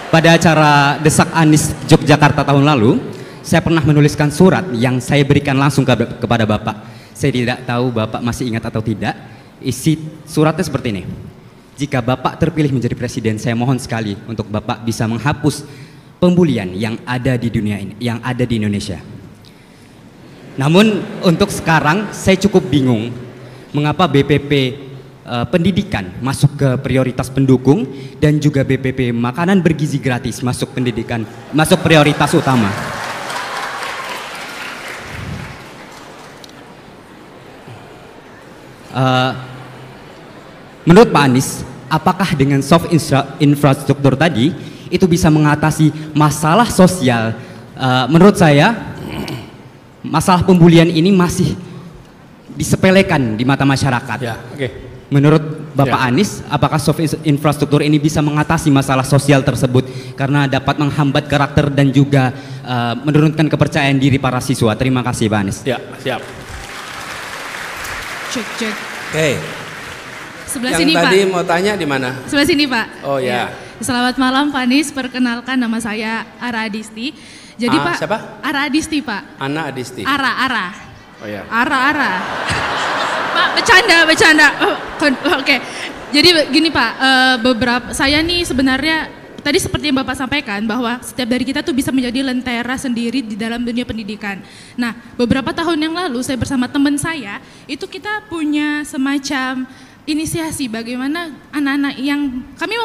Pada acara Desak Anies Yogyakarta tahun lalu, saya pernah menuliskan surat yang saya berikan langsung kepada Bapak. Saya tidak tahu Bapak masih ingat atau tidak. Isi suratnya seperti ini. Jika Bapak terpilih menjadi presiden, saya mohon sekali untuk Bapak bisa menghapus pembulian yang ada di dunia ini, yang ada di Indonesia. Namun untuk sekarang saya cukup bingung mengapa BPP pendidikan masuk ke prioritas pendukung dan juga BPP makanan bergizi gratis masuk prioritas utama. Menurut Pak Anies, apakah dengan soft infrastruktur tadi itu bisa mengatasi masalah sosial? Menurut saya masalah pembulian ini masih disepelekan di mata masyarakat. Ya, oke. Menurut Bapak Anies, apakah soft infrastruktur ini bisa mengatasi masalah sosial tersebut karena dapat menghambat karakter dan juga menurunkan kepercayaan diri para siswa? Terima kasih Pak Anies. Ya, siap. Cek. Oke. Sebelah Yang sini tadi Pak. mau tanya di mana? Sebelah sini Pak. Oh ya. Selamat malam Pak Anies, perkenalkan nama saya Ara Adisti. Jadi Pak. Siapa? Ara Adisti Pak. Ana Adisti. Ara. Oh ya. Ara. Pak, bercanda. Oke. Jadi gini Pak, saya nih sebenarnya tadi seperti yang Bapak sampaikan bahwa setiap dari kita tuh bisa menjadi lentera sendiri di dalam dunia pendidikan. Nah, beberapa tahun yang lalu saya bersama teman saya, itu kita punya semacam inisiasi bagaimana anak-anak yang kami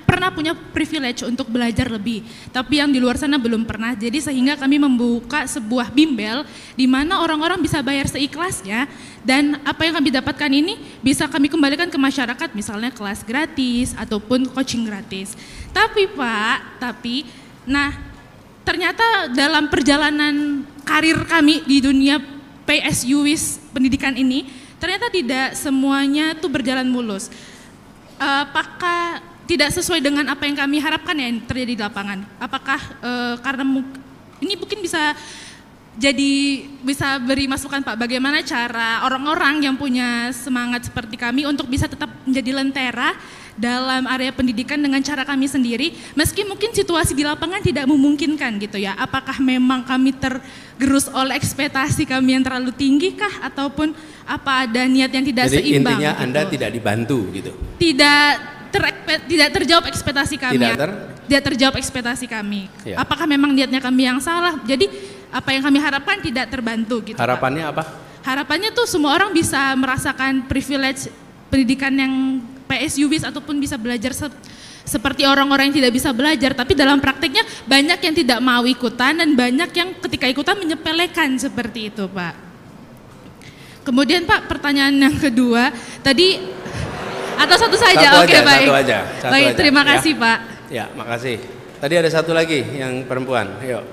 pernah punya privilege untuk belajar lebih, tapi yang di luar sana belum pernah. Jadi sehingga kami membuka sebuah bimbel di mana orang-orang bisa bayar seikhlasnya dan apa yang kami dapatkan ini bisa kami kembalikan ke masyarakat, misalnya kelas gratis ataupun coaching gratis. Tapi Pak, ternyata dalam perjalanan karir kami di dunia PSU-WIS pendidikan ini, ternyata tidak semuanya tuh berjalan mulus. Apakah tidak sesuai dengan apa yang kami harapkan ya yang terjadi di lapangan? Apakah karena ini mungkin bisa jadi bisa beri masukan Pak, bagaimana cara orang-orang yang punya semangat seperti kami untuk bisa tetap menjadi lentera dalam area pendidikan dengan cara kami sendiri, meski mungkin situasi di lapangan tidak memungkinkan gitu ya. Apakah memang kami tergerus oleh ekspektasi kami yang terlalu tinggi kah, ataupun apa ada niat yang tidak Jadi seimbang? intinya gitu? Anda tidak dibantu gitu? Tidak terjawab ekspektasi kami. Tidak terjawab ekspektasi kami. Ya. Apakah memang niatnya kami yang salah? Jadi apa yang kami harapkan tidak terbantu gitu. Harapannya Pak. apa? Harapannya tuh semua orang bisa merasakan privilege pendidikan yang PSUWIS ataupun bisa belajar seperti orang-orang yang tidak bisa belajar, tapi dalam prakteknya banyak yang tidak mau ikutan dan banyak yang ketika ikutan menyepelekan seperti itu, Pak. Kemudian Pak, pertanyaan yang kedua tadi atau satu saja? Oke, baik. Satu aja. Baik, terima kasih, Pak. Ya, makasih. Tadi ada satu lagi yang perempuan, yuk.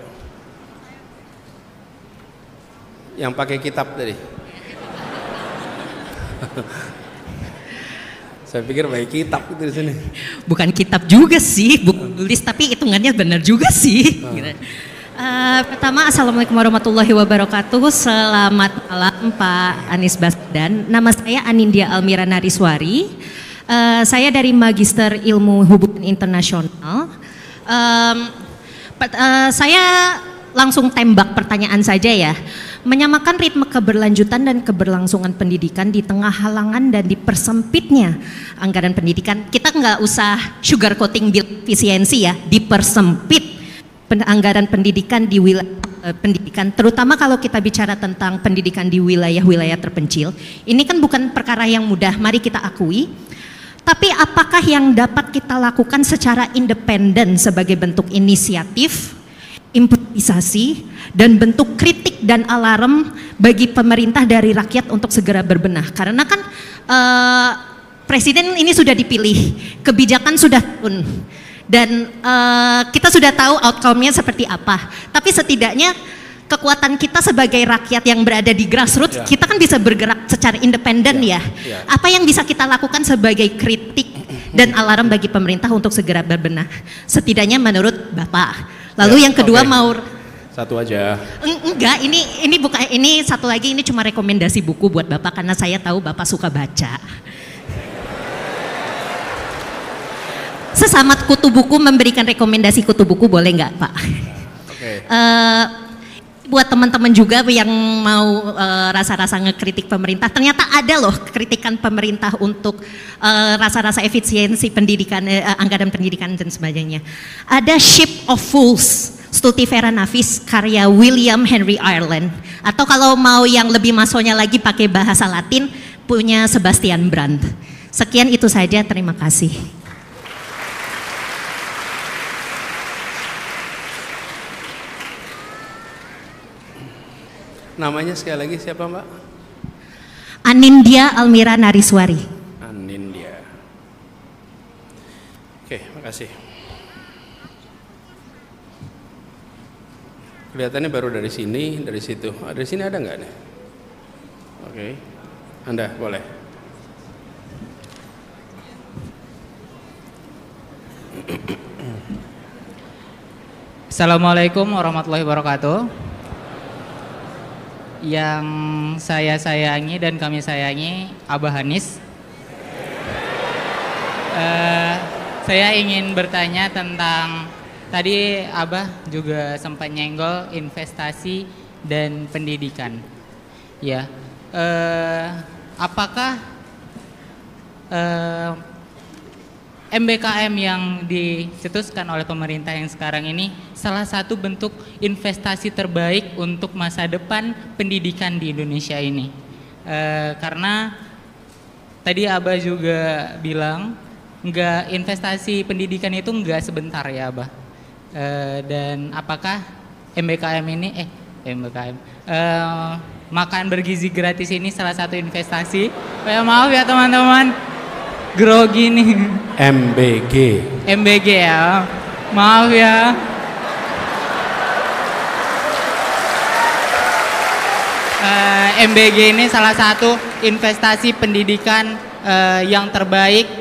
Yang pakai kitab tadi. Saya pikir pakai kitab itu di sini. Bukan kitab juga sih, buku tulis, tapi hitungannya benar juga sih. Gitu. Pertama, Assalamualaikum warahmatullahi wabarakatuh. Selamat malam Pak Anies Baswedan. Nama saya Anindya Almira Nariswari. Saya dari Magister Ilmu Hubungan Internasional. Saya langsung tembak pertanyaan saja ya. Menyamakan ritme keberlanjutan dan keberlangsungan pendidikan di tengah halangan dan dipersempitnya anggaran pendidikan. Kita nggak usah sugar coating bill efisiensi ya, dipersempit anggaran pendidikan di wilayah pendidikan, terutama kalau kita bicara tentang pendidikan di wilayah-wilayah terpencil. Ini kan bukan perkara yang mudah, mari kita akui. Tapi apakah yang dapat kita lakukan secara independen sebagai bentuk inisiatif, improvisasi, dan bentuk kritik dan alarm bagi pemerintah dari rakyat untuk segera berbenah? Karena kan presiden ini sudah dipilih, kebijakan sudah turun, dan kita sudah tahu outcome-nya seperti apa. Tapi setidaknya kekuatan kita sebagai rakyat yang berada di grassroots, kita kan bisa bergerak secara independen ya. Apa yang bisa kita lakukan sebagai kritik dan alarm bagi pemerintah untuk segera berbenah? Setidaknya menurut Bapak. Lalu yang kedua mau satu aja. Enggak, ini bukan, ini satu lagi, ini cuma rekomendasi buku buat Bapak karena saya tahu Bapak suka baca. Sesama kutu buku memberikan rekomendasi kutu buku boleh nggak Pak? Oke. Buat teman-teman juga yang mau rasa-rasa ngekritik pemerintah, ternyata ada loh kritikan pemerintah untuk rasa-rasa efisiensi pendidikan, anggaran pendidikan dan sebagainya. Ada Ship of Fools, Stultifera Navis, karya William Henry Ireland. Atau kalau mau yang lebih masonya lagi pakai bahasa Latin, punya Sebastian Brandt. Sekian itu saja, terima kasih. Namanya sekali lagi siapa Mbak? Anindya Almira Nariswari. Anindya. Oke, makasih. Kelihatannya baru dari sini, dari situ. Dari sini ada nggak nih? Oke, Anda boleh. Assalamualaikum warahmatullahi wabarakatuh. Yang saya sayangi dan kami sayangi Abah Anies. Saya ingin bertanya tentang, tadi Abah juga sempat nyenggol investasi dan pendidikan. Ya, apakah MBKM yang dicetuskan oleh pemerintah yang sekarang ini salah satu bentuk investasi terbaik untuk masa depan pendidikan di Indonesia ini? Karena tadi Abah juga bilang enggak, investasi pendidikan itu enggak sebentar ya Abah. Dan apakah MBKM ini makan bergizi gratis ini salah satu investasi? Maaf ya teman-teman, grogi nih. MBG ya, maaf ya. MBG ini salah satu investasi pendidikan yang terbaik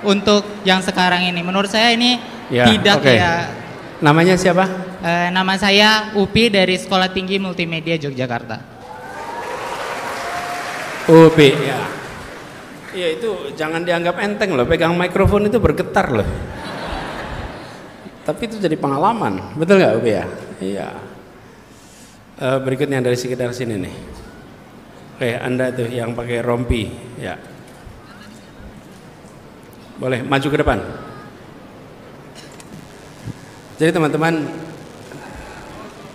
untuk yang sekarang ini. Menurut saya ini tidak ya. Namanya siapa? Nama saya Upi dari Sekolah Tinggi Multimedia Yogyakarta. Upi, ya. Iya, itu jangan dianggap enteng loh, pegang mikrofon itu bergetar loh. Tapi itu jadi pengalaman, betul nggak Upi ya? Iya. Berikutnya dari sekitar sini nih. Oke, Anda tuh yang pakai rompi, ya. Boleh maju ke depan. Jadi teman-teman,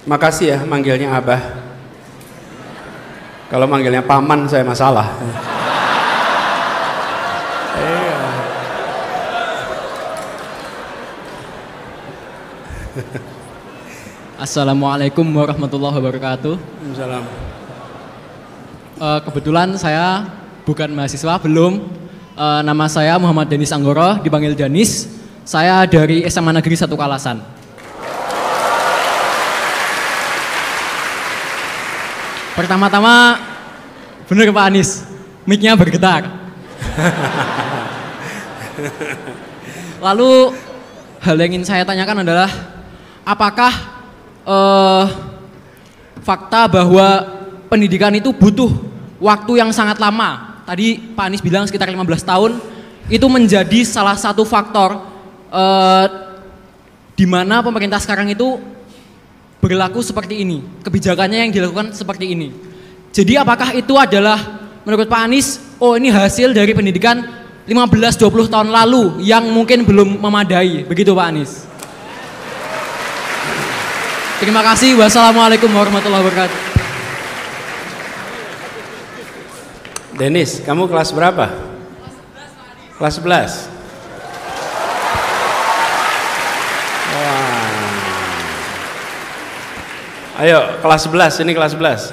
makasih ya manggilnya Abah. Kalau manggilnya Paman saya masalah. Assalamualaikum warahmatullahi wabarakatuh. Waalaikumsalam. Kebetulan saya bukan mahasiswa, belum. Nama saya Muhammad Denis Anggoro, dipanggil Danis. Saya dari SMA Negeri 1 Kalasan. Pertama-tama, bener Pak Anies, mic-nya bergetar. Lalu hal yang ingin saya tanyakan adalah, apakah fakta bahwa pendidikan itu butuh waktu yang sangat lama? Tadi Pak Anies bilang sekitar 15 tahun, itu menjadi salah satu faktor di mana pemerintah sekarang itu berlaku seperti ini, kebijakannya yang dilakukan seperti ini. Jadi apakah itu adalah menurut Pak Anies, oh ini hasil dari pendidikan 15-20 tahun lalu yang mungkin belum memadai, begitu Pak Anies? Terima kasih, wassalamualaikum warahmatullahi wabarakatuh. Denis, kamu kelas berapa? Kelas 11. Ayo, kelas 11, ini kelas 11.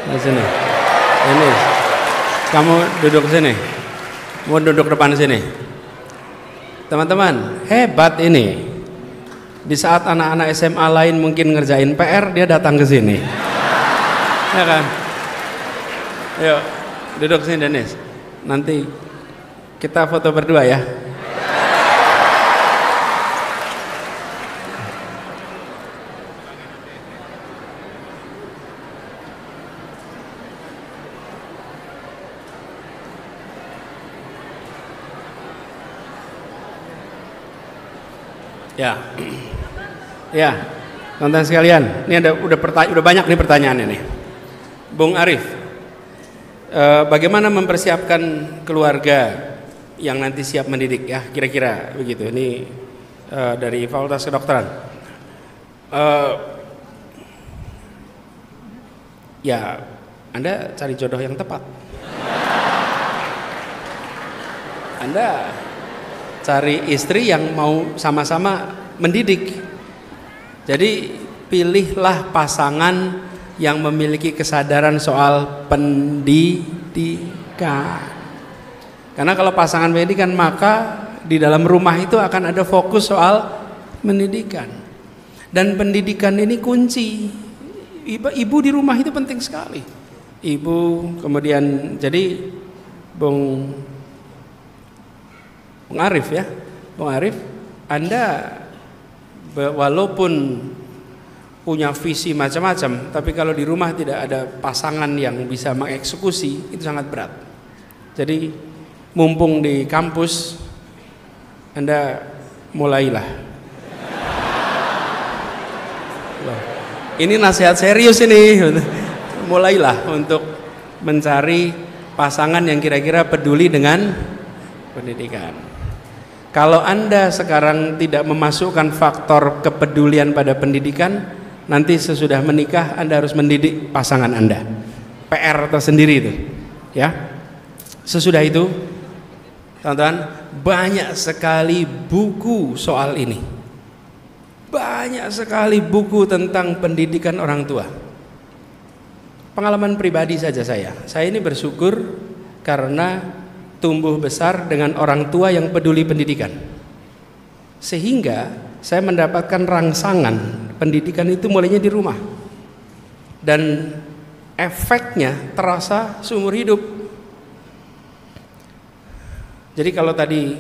Di sini. Ini. Kamu duduk sini. Mau duduk depan sini. Teman-teman, hebat ini. Di saat anak-anak SMA lain mungkin ngerjain PR, dia datang ke sini. Ya kan? Ayo, duduk sini Dennis. Nanti kita foto berdua ya. Ya, ya, teman-teman sekalian, ini udah banyak nih pertanyaannya nih, Bung Arif. Bagaimana mempersiapkan keluarga yang nanti siap mendidik ya, kira-kira begitu. Ini dari Fakultas Kedokteran. Ya, Anda cari jodoh yang tepat. Anda cari istri yang mau sama-sama mendidik. Jadi pilihlah pasangan yang memiliki kesadaran soal pendidikan. Karena kalau pasangan pendidikan, maka di dalam rumah itu akan ada fokus soal pendidikan. Dan pendidikan ini kunci. Ibu di rumah itu penting sekali. Ibu, kemudian jadi Bung Arif ya, Bung Arif, Anda walaupun punya visi macam-macam, tapi kalau di rumah tidak ada pasangan yang bisa mengeksekusi, itu sangat berat. Jadi mumpung di kampus, Anda mulailah. Ini nasihat serius ini, mulailah untuk mencari pasangan yang kira-kira peduli dengan pendidikan. Kalau Anda sekarang tidak memasukkan faktor kepedulian pada pendidikan, nanti sesudah menikah Anda harus mendidik pasangan Anda. PR tersendiri itu, ya. Sesudah itu, teman-teman, banyak sekali buku soal ini. Banyak sekali buku tentang pendidikan orang tua. Pengalaman pribadi saja saya ini bersyukur karena tumbuh besar dengan orang tua yang peduli pendidikan, sehingga saya mendapatkan rangsangan pendidikan itu mulainya di rumah, dan efeknya terasa seumur hidup. Jadi kalau tadi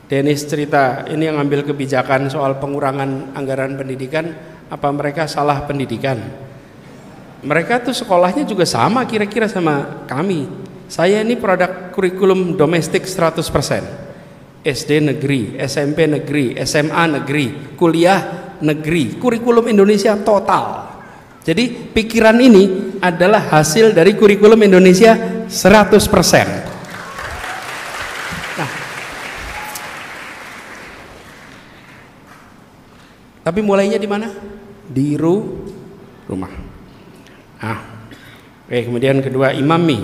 Dennis cerita, ini yang ngambil kebijakan soal pengurangan anggaran pendidikan, apa mereka salah pendidikan? Mereka tuh sekolahnya juga sama kira-kira sama kami. Saya ini produk kurikulum domestik 100%. SD negeri, SMP negeri, SMA negeri, kuliah negeri, kurikulum Indonesia total. Jadi pikiran ini adalah hasil dari kurikulum Indonesia 100%. Tapi mulainya di mana? Di rumah. Oke, kemudian kedua, imami.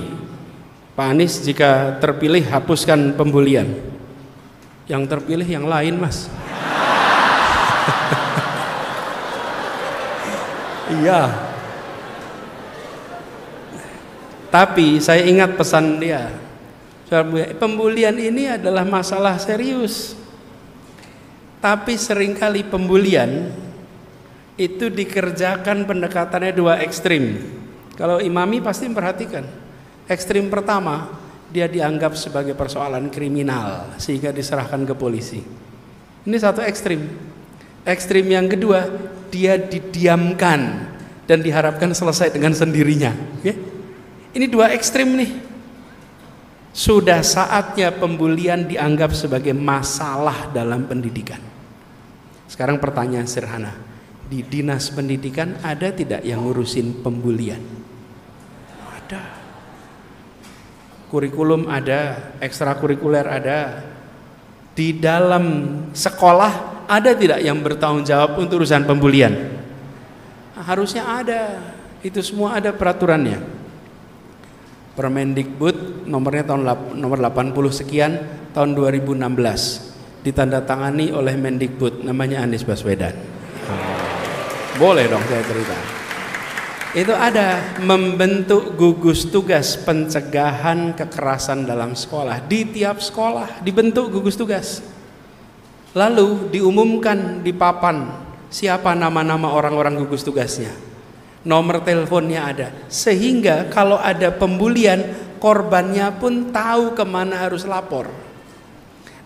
Pak Anies jika terpilih hapuskan pembulian. Yang terpilih yang lain, Mas. Iya. Tapi saya ingat pesan dia. Pembulian ini adalah masalah serius. Tapi seringkali pembulian itu dikerjakan pendekatannya dua ekstrim. Kalau imami pasti memperhatikan. Ekstrim pertama, dia dianggap sebagai persoalan kriminal sehingga diserahkan ke polisi. Ini satu ekstrim. Ekstrim yang kedua, dia didiamkan dan diharapkan selesai dengan sendirinya. Ini dua ekstrim nih. Sudah saatnya pembulian dianggap sebagai masalah dalam pendidikan. Sekarang pertanyaan sederhana, di dinas pendidikan ada tidak yang ngurusin pembulian? Ada. Kurikulum ada, ekstrakurikuler ada. Di dalam sekolah ada tidak yang bertanggung jawab untuk urusan pembulian? Harusnya ada. Itu semua ada peraturannya. Permendikbud nomornya nomor 80 sekian tahun 2016 ditandatangani oleh Mendikbud namanya Anies Baswedan. Boleh dong saya cerita. Itu ada membentuk gugus tugas pencegahan kekerasan dalam sekolah. Di tiap sekolah dibentuk gugus tugas. Lalu diumumkan di papan siapa nama-nama orang-orang gugus tugasnya. Nomor teleponnya ada. Sehingga kalau ada pembulian, korbannya pun tahu kemana harus lapor.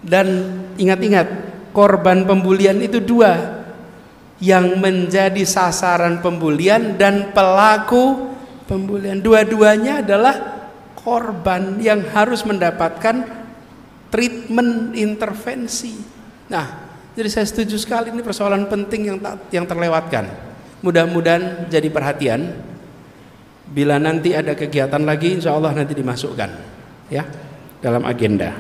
Dan ingat-ingat, korban pembulian itu dua, yang menjadi sasaran pembulian dan pelaku pembulian. Dua-duanya adalah korban yang harus mendapatkan treatment intervensi. Nah, jadi saya setuju sekali, ini persoalan penting yang terlewatkan. Mudah-mudahan jadi perhatian. Bila nanti ada kegiatan lagi, insya Allah nanti dimasukkan ya dalam agenda.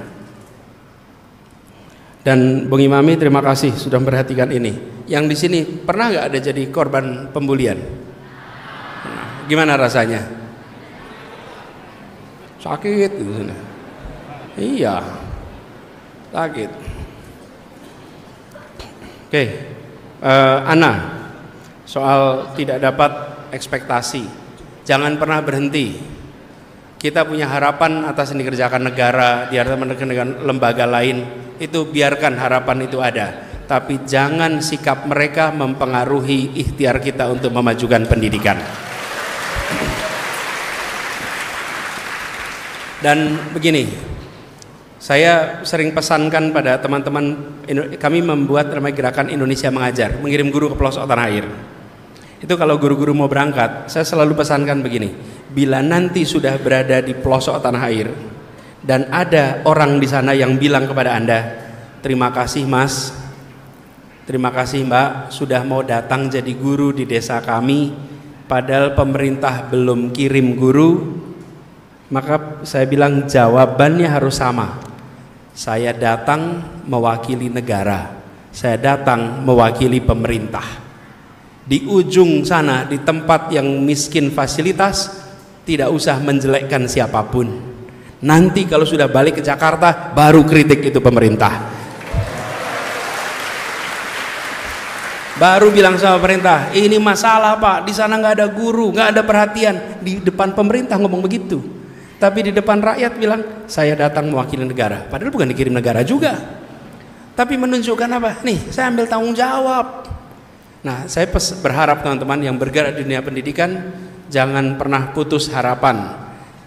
Dan Bung Imami terima kasih sudah memperhatikan ini. Yang di sini pernah nggak ada jadi korban pembulian? Nah, gimana rasanya? Sakit gitu. Iya, sakit. Oke, Ana, soal tidak dapat ekspektasi, jangan pernah berhenti. Kita punya harapan atas yang dikerjakan negara, diharapkan dengan lembaga lain. Itu biarkan harapan itu ada, tapi jangan sikap mereka mempengaruhi ikhtiar kita untuk memajukan pendidikan. Dan begini, saya sering pesankan pada teman-teman, kami membuat namanya Gerakan Indonesia Mengajar, mengirim guru ke pelosok tanah air. Itu kalau guru-guru mau berangkat, saya selalu pesankan begini, bila nanti sudah berada di pelosok tanah air dan ada orang di sana yang bilang kepada Anda, terima kasih Mas, terima kasih Mbak sudah mau datang jadi guru di desa kami, padahal pemerintah belum kirim guru, maka saya bilang jawabannya harus sama. Saya datang mewakili negara, saya datang mewakili pemerintah. Di ujung sana, di tempat yang miskin fasilitas, tidak usah menjelekkan siapapun. Nanti kalau sudah balik ke Jakarta, baru kritik itu pemerintah. Baru bilang sama pemerintah, ini masalah Pak, di sana nggak ada guru, nggak ada perhatian. Di depan pemerintah ngomong begitu, tapi di depan rakyat bilang, saya datang mewakili negara. Padahal bukan dikirim negara juga, tapi menunjukkan apa? Nih, saya ambil tanggung jawab. Nah, saya berharap teman-teman yang bergerak di dunia pendidikan jangan pernah putus harapan.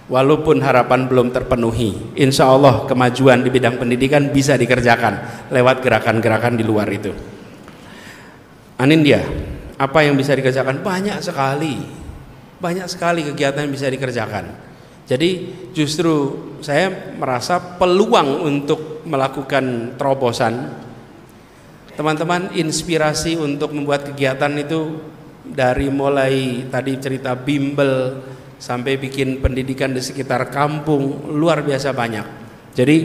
walaupun harapan belum terpenuhi, insya Allah kemajuan di bidang pendidikan bisa dikerjakan lewat gerakan-gerakan di luar itu. Anindya, apa yang bisa dikerjakan? Banyak sekali kegiatan yang bisa dikerjakan. Jadi justru saya merasa peluang untuk melakukan terobosan, teman-teman, inspirasi untuk membuat kegiatan itu dari mulai tadi cerita bimbel sampai bikin pendidikan di sekitar kampung, luar biasa banyak. Jadi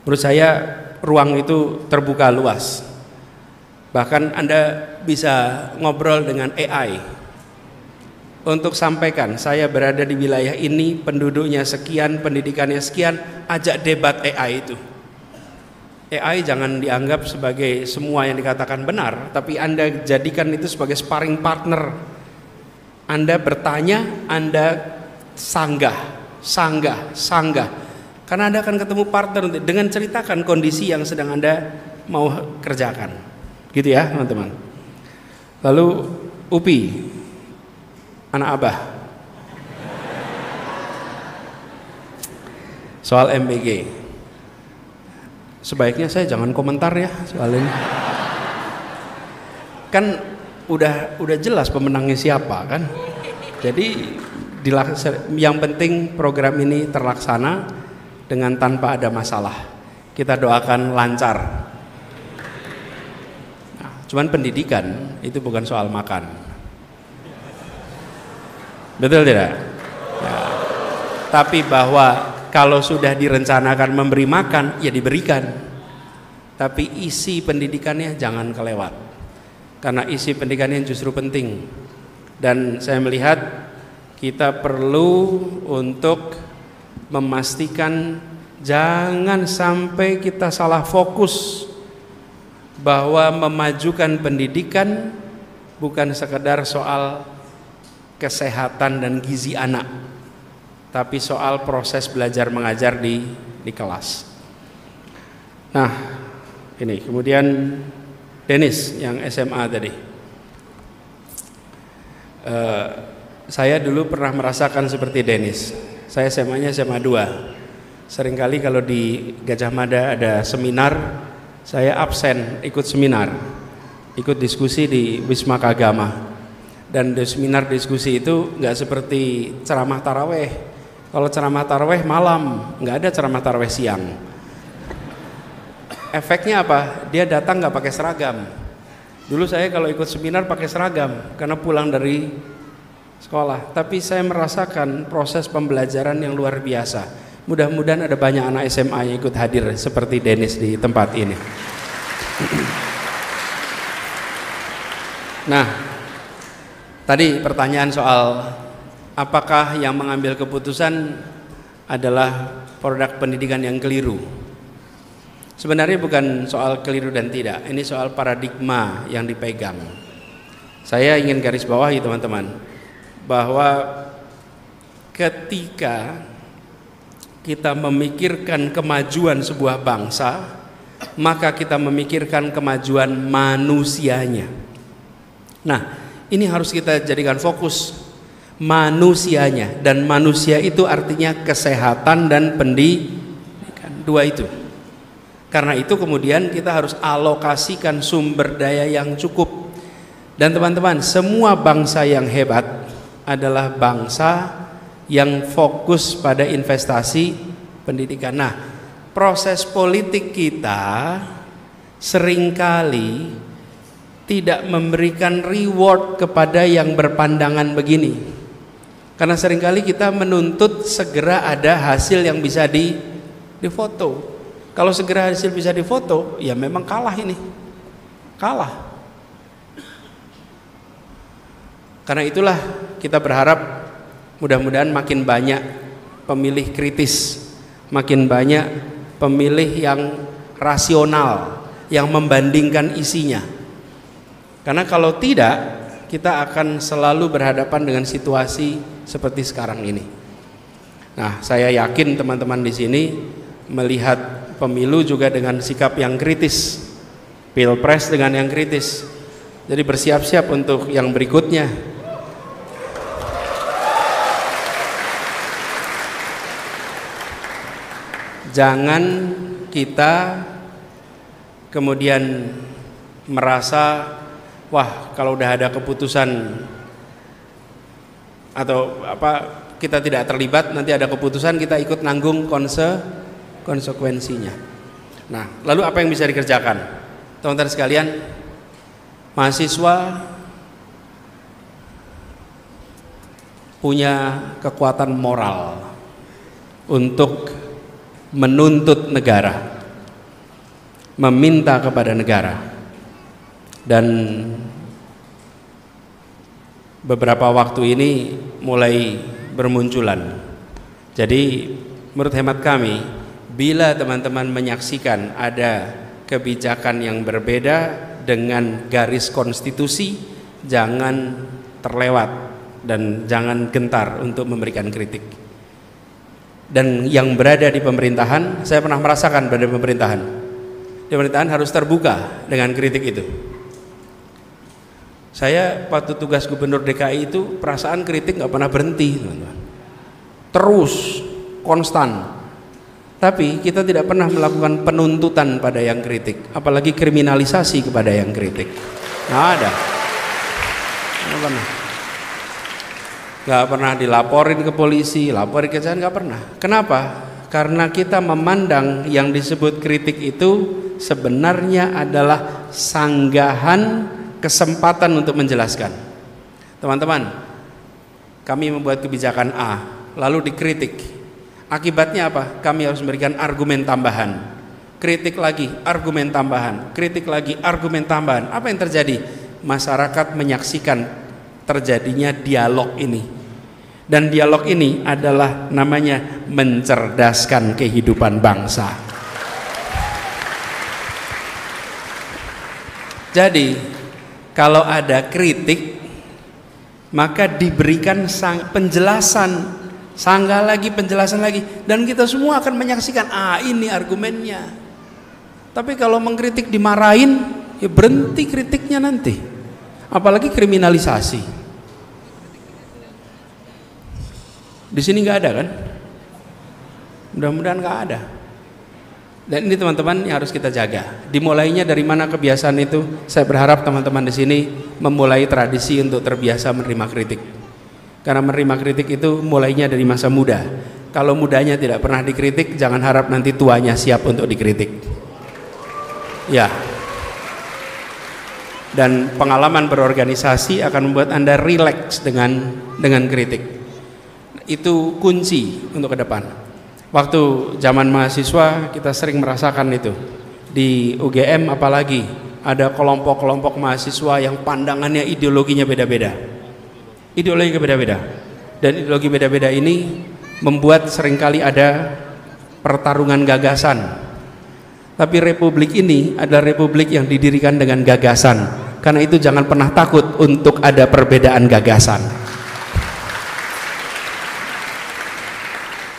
menurut saya ruang itu terbuka luas. Bahkan Anda bisa ngobrol dengan AI untuk sampaikan, saya berada di wilayah ini, penduduknya sekian, pendidikannya sekian, ajak debat AI itu. AI jangan dianggap sebagai semua yang dikatakan benar, tapi Anda jadikan itu sebagai sparring partner. Anda bertanya, Anda sanggah, karena Anda akan ketemu partner dengan ceritakan kondisi yang sedang Anda mau kerjakan. Gitu ya teman-teman. Lalu Upi, anak Abah, soal MBG, sebaiknya saya jangan komentar ya soal ini. Kan udah jelas pemenangnya siapa kan. Jadi yang penting program ini terlaksana dengan tanpa ada masalah. Kita doakan lancar. Cuman pendidikan itu bukan soal makan, betul tidak? Ya. Tapi bahwa kalau sudah direncanakan memberi makan, ya diberikan. Tapi isi pendidikannya jangan kelewat, karena isi pendidikannya justru penting. Dan saya melihat kita perlu untuk memastikan jangan sampai kita salah fokus, bahwa memajukan pendidikan bukan sekedar soal kesehatan dan gizi anak, tapi soal proses belajar mengajar di kelas. Nah, ini kemudian Dennis yang SMA tadi. Saya dulu pernah merasakan seperti Dennis. Saya SMA-nya SMA 2. Seringkali kalau di Gajah Mada ada seminar, saya absen ikut seminar, ikut diskusi di Wisma Kagama. Dan di seminar diskusi itu nggak seperti ceramah taraweh. Kalau ceramah taraweh malam, nggak ada ceramah taraweh siang. Efeknya apa? Dia datang nggak pakai seragam. Dulu saya kalau ikut seminar pakai seragam karena pulang dari sekolah. Tapi saya merasakan proses pembelajaran yang luar biasa. Mudah-mudahan ada banyak anak SMA yang ikut hadir seperti Dennis di tempat ini. Nah, tadi pertanyaan soal apakah yang mengambil keputusan adalah produk pendidikan yang keliru. Sebenarnya bukan soal keliru dan tidak, ini soal paradigma yang dipegang. Saya ingin garis bawahi teman-teman, bahwa ketika kita memikirkan kemajuan sebuah bangsa, maka kita memikirkan kemajuan manusianya. Nah, ini harus kita jadikan fokus, manusianya. Dan manusia itu artinya kesehatan dan pendidikan, dua itu. Karena itu kemudian kita harus alokasikan sumber daya yang cukup. Dan teman-teman, semua bangsa yang hebat adalah bangsa yang fokus pada investasi pendidikan. Nah, proses politik kita seringkali tidak memberikan reward kepada yang berpandangan begini. Karena seringkali kita menuntut segera ada hasil yang bisa difoto. Kalau segera hasil bisa difoto, ya memang kalah ini. Kalah. Karena itulah kita berharap mudah-mudahan makin banyak pemilih kritis, makin banyak pemilih yang rasional, yang membandingkan isinya. Karena kalau tidak, kita akan selalu berhadapan dengan situasi seperti sekarang ini. Nah, saya yakin teman-teman di sini melihat pemilu juga dengan sikap yang kritis, pilpres dengan yang kritis. Jadi bersiap-siap untuk yang berikutnya. Jangan kita kemudian merasa, wah kalau udah ada keputusan atau apa, kita tidak terlibat, nanti ada keputusan kita ikut nanggung konsekuensinya. Nah, lalu apa yang bisa dikerjakan? Teman-teman sekalian, mahasiswa punya kekuatan moral untuk menuntut negara, meminta kepada negara. Dan beberapa waktu ini mulai bermunculan. Jadi menurut hemat kami, bila teman-teman menyaksikan ada kebijakan yang berbeda dengan garis konstitusi, jangan terlewat dan jangan gentar untuk memberikan kritik. Dan yang berada di pemerintahan, saya pernah merasakan pada pemerintahan, di pemerintahan harus terbuka dengan kritik itu. Saya waktu tugas gubernur DKI itu perasaan kritik nggak pernah berhenti, teman-teman. Terus, konstan. Tapi kita tidak pernah melakukan penuntutan pada yang kritik, apalagi kriminalisasi kepada yang kritik. Nggak ada. Nggak pernah dilaporin ke polisi, laporin ke jalan, nggak pernah. Kenapa? Karena kita memandang yang disebut kritik itu sebenarnya adalah sanggahan kesempatan untuk menjelaskan. Teman-teman, kami membuat kebijakan A, lalu dikritik. Akibatnya apa? Kami harus memberikan argumen tambahan. Kritik lagi, argumen tambahan. Kritik lagi, argumen tambahan. Apa yang terjadi? Masyarakat menyaksikan terjadinya dialog ini. Dan dialog ini adalah namanya mencerdaskan kehidupan bangsa. Jadi kalau ada kritik, maka diberikan penjelasan, sanggah lagi, penjelasan lagi, dan kita semua akan menyaksikan, ini argumennya. Tapi kalau mengkritik dimarahin, ya berhenti kritiknya nanti. Apalagi kriminalisasi. Di sini nggak ada kan? Mudah-mudahan nggak ada. Dan ini teman-teman yang harus kita jaga. Dimulainya dari mana kebiasaan itu? Saya berharap teman-teman di sini memulai tradisi untuk terbiasa menerima kritik. Karena menerima kritik itu mulainya dari masa muda. Kalau mudanya tidak pernah dikritik, jangan harap nanti tuanya siap untuk dikritik. Ya. Dan pengalaman berorganisasi akan membuat Anda rileks dengan kritik. Itu kunci untuk ke depan. Waktu zaman mahasiswa kita sering merasakan itu. Di UGM apalagi ada kelompok-kelompok mahasiswa yang pandangannya, ideologinya beda-beda. Ideologinya beda-beda. Dan ideologi beda-beda ini membuat seringkali ada pertarungan gagasan. Tapi republik ini adalah republik yang didirikan dengan gagasan. Karena itu jangan pernah takut untuk ada perbedaan gagasan.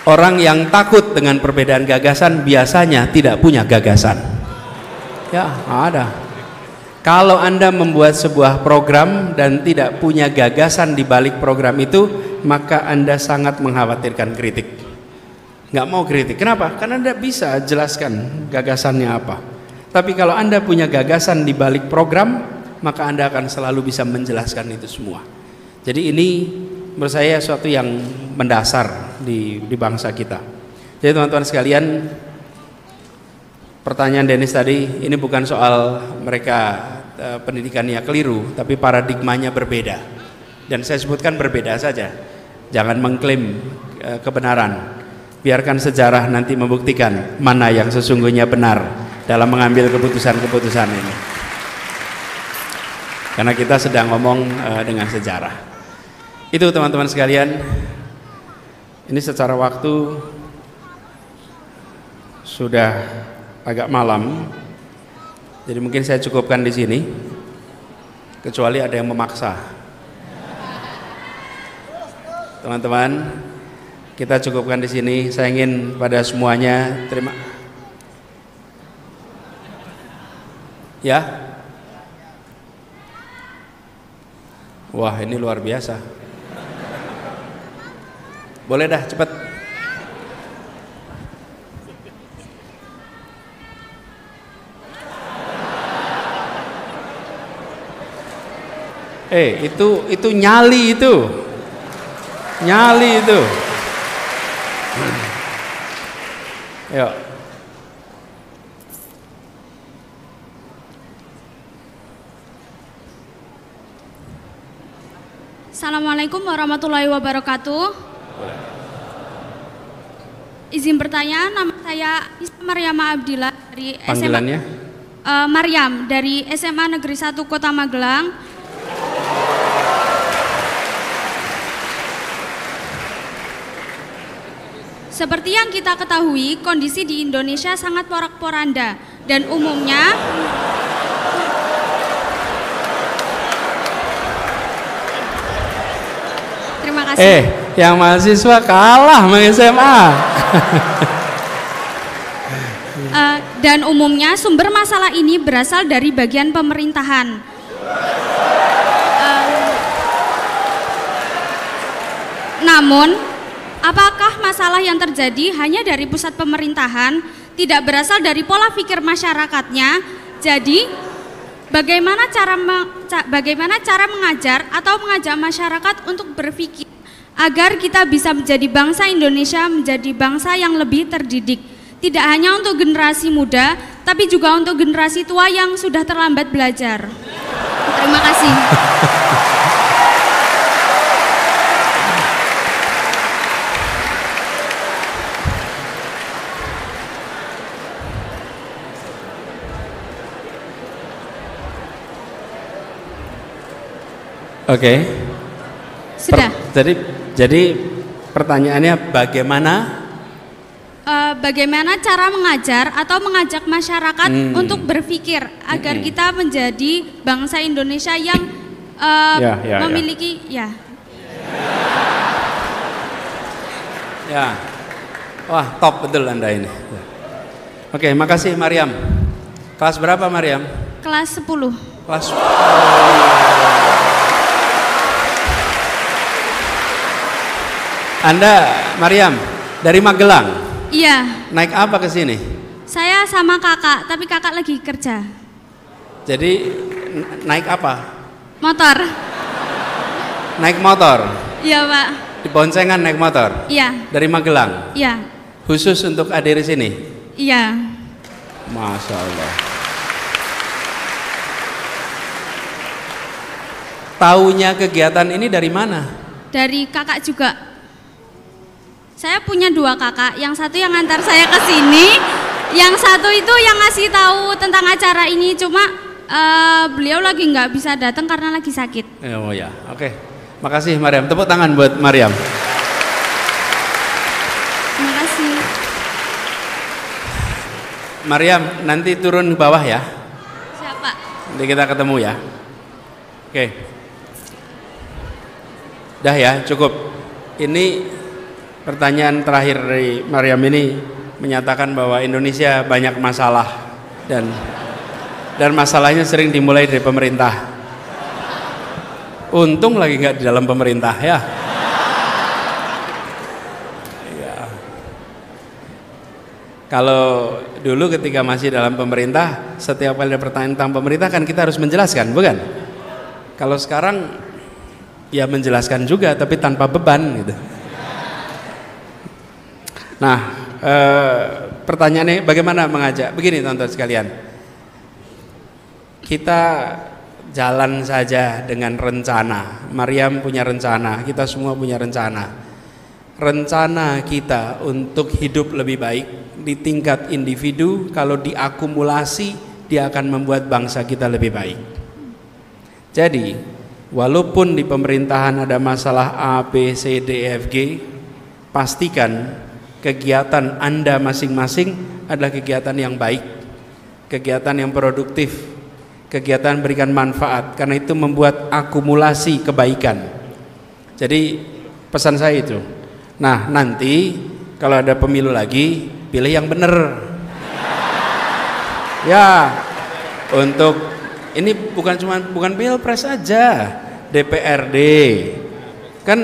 Orang yang takut dengan perbedaan gagasan biasanya tidak punya gagasan. Ya, ada. Kalau Anda membuat sebuah program dan tidak punya gagasan di balik program itu, maka Anda sangat mengkhawatirkan kritik. Nggak mau kritik. Kenapa? Karena Anda bisa jelaskan gagasannya apa. Tapi kalau Anda punya gagasan di balik program, maka Anda akan selalu bisa menjelaskan itu semua. Jadi ini menurut saya suatu yang mendasar di bangsa kita. Jadi teman-teman sekalian, pertanyaan Dennis tadi ini bukan soal mereka pendidikannya keliru, tapi paradigmanya berbeda. Dan saya sebutkan berbeda saja. Jangan mengklaim kebenaran. Biarkan sejarah nanti membuktikan mana yang sesungguhnya benar dalam mengambil keputusan-keputusan ini. Karena kita sedang ngomong dengan sejarah. Itu teman-teman sekalian, ini secara waktu sudah agak malam, jadi mungkin saya cukupkan di sini, kecuali ada yang memaksa. Teman-teman, kita cukupkan di sini. Saya ingin pada semuanya terima. Ya, wah ini luar biasa. Boleh dah cepat. Itu nyali itu. Nyali itu. Yuk. Assalamualaikum warahmatullahi wabarakatuh. Izin bertanya, nama saya Maryam Abdillah dari Panggilannya? Maryam dari SMA Negeri 1 Kota Magelang. Seperti yang kita ketahui, kondisi di Indonesia sangat porak-poranda dan umumnya terima kasih. Yang mahasiswa kalah sama SMA. Dan umumnya sumber masalah ini berasal dari bagian pemerintahan. Namun, apakah masalah yang terjadi hanya dari pusat pemerintahan, tidak berasal dari pola pikir masyarakatnya? Jadi, bagaimana cara mengajar atau mengajak masyarakat untuk berpikir agar kita bisa menjadi bangsa Indonesia menjadi bangsa yang lebih terdidik, tidak hanya untuk generasi muda, tapi juga untuk generasi tua yang sudah terlambat belajar. Terima kasih. Oke. Sudah. Jadi pertanyaannya bagaimana? Bagaimana cara mengajar atau mengajak masyarakat untuk berpikir agar kita menjadi bangsa Indonesia yang memiliki ya. Wah, top betul Anda ini. Oke, makasih Maryam. Kelas berapa Maryam? Kelas 10. Kelas Anda, Maryam, dari Magelang? Iya. Naik apa ke sini? Saya sama kakak, tapi kakak lagi kerja. Jadi naik apa? Motor. Naik motor? Iya Pak. Di boncengan naik motor? Iya. Dari Magelang? Iya. Khusus untuk hadir di sini? Iya. Masya Allah. Taunya kegiatan ini dari mana? Dari kakak juga. Saya punya 2 kakak, yang satu yang ngantar saya ke sini, yang satu itu yang ngasih tahu tentang acara ini, cuma beliau lagi nggak bisa datang karena lagi sakit. Oh ya, oke. Makasih Maryam, tepuk tangan buat Maryam. Terima kasih. Maryam, nanti turun ke bawah ya. Siapa? Nanti kita ketemu ya. Oke. Dah ya, cukup. Ini pertanyaan terakhir dari Maryam ini menyatakan bahwa Indonesia banyak masalah dan masalahnya sering dimulai dari pemerintah. Untung lagi nggak di dalam pemerintah ya. Kalau dulu ketika masih dalam pemerintah, setiap kali ada pertanyaan tentang pemerintah kan kita harus menjelaskan, bukan? Kalau sekarang ya menjelaskan juga tapi tanpa beban gitu. Nah, pertanyaannya bagaimana mengajak? Begini teman-teman sekalian, kita jalan saja dengan rencana. Maryam punya rencana, kita semua punya rencana. Rencana kita untuk hidup lebih baik di tingkat individu, kalau diakumulasi dia akan membuat bangsa kita lebih baik. Jadi, walaupun di pemerintahan ada masalah A, B, C, D, F, G, pastikan kegiatan Anda masing-masing adalah kegiatan yang baik, kegiatan yang produktif, kegiatan berikan manfaat, karena itu membuat akumulasi kebaikan. Jadi pesan saya itu. Nah, nanti kalau ada pemilu lagi, pilih yang benar. Ya, untuk ini bukan pilpres aja, DPRD. Kan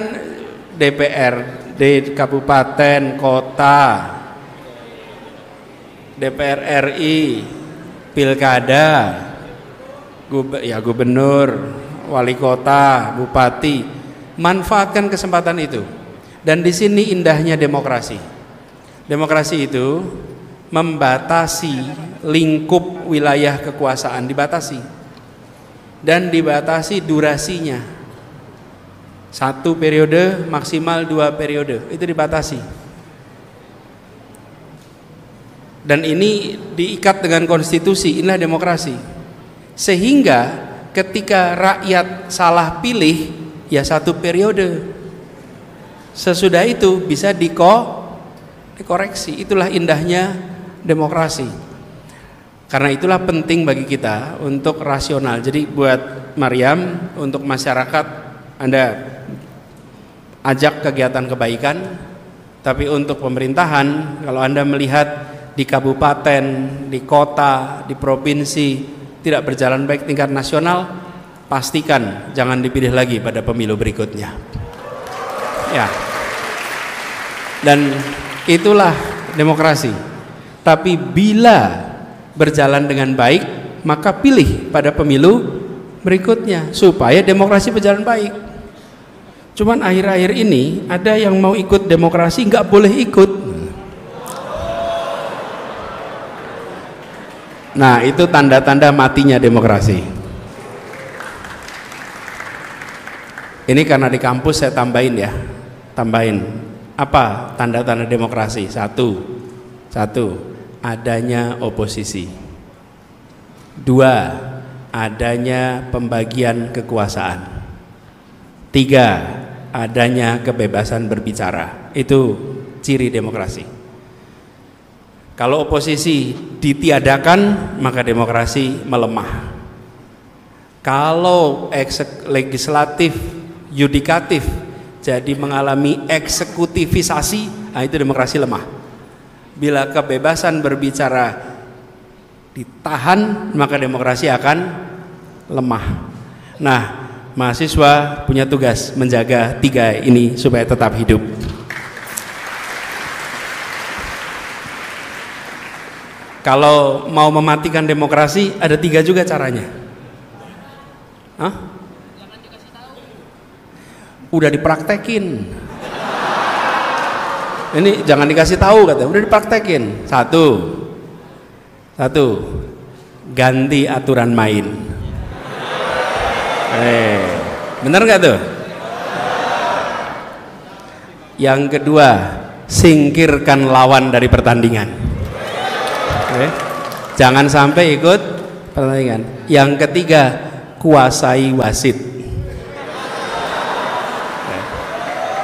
DPRD kabupaten, kota, DPR RI, pilkada, gubernur, wali kota, bupati, manfaatkan kesempatan itu. Dan di sini indahnya demokrasi. Demokrasi itu membatasi lingkup wilayah kekuasaan, dibatasi. Dan dibatasi durasinya. 1 periode maksimal 2 periode, itu dibatasi. Dan ini diikat dengan konstitusi, inilah demokrasi. Sehingga ketika rakyat salah pilih, ya 1 periode. Sesudah itu bisa dikoreksi. Itulah indahnya demokrasi. Karena itulah penting bagi kita untuk rasional. Jadi buat Maryam, untuk masyarakat, Anda ajak kegiatan kebaikan. Tapi untuk pemerintahan, kalau Anda melihat di kabupaten, di kota, di provinsi tidak berjalan baik tingkat nasional, pastikan jangan dipilih lagi pada pemilu berikutnya. Ya. Dan itulah demokrasi. Tapi bila berjalan dengan baik, maka pilih pada pemilu berikutnya supaya demokrasi berjalan baik. Cuman akhir-akhir ini ada yang mau ikut demokrasi nggak boleh ikut. Nah, itu tanda-tanda matinya demokrasi. Ini karena di kampus saya tambahin ya. Tambahin. Apa tanda-tanda demokrasi? Satu, adanya oposisi. 2, adanya pembagian kekuasaan. 3, adanya kebebasan berbicara. Itu ciri demokrasi. Kalau oposisi ditiadakan, maka demokrasi melemah. Kalau legislatif, yudikatif jadi mengalami eksekutifisasi, nah itu demokrasi lemah. Bila kebebasan berbicara ditahan, maka demokrasi akan lemah. Nah, mahasiswa punya tugas menjaga 3 ini supaya tetap hidup. Kalau mau mematikan demokrasi, ada 3 juga caranya. Hah? Udah dipraktekin. Ini jangan dikasih tahu kata, udah dipraktekin. Satu, ganti aturan main. Bener nggak tuh? Yang kedua, singkirkan lawan dari pertandingan. Jangan sampai ikut pertandingan. Yang ketiga, kuasai wasit.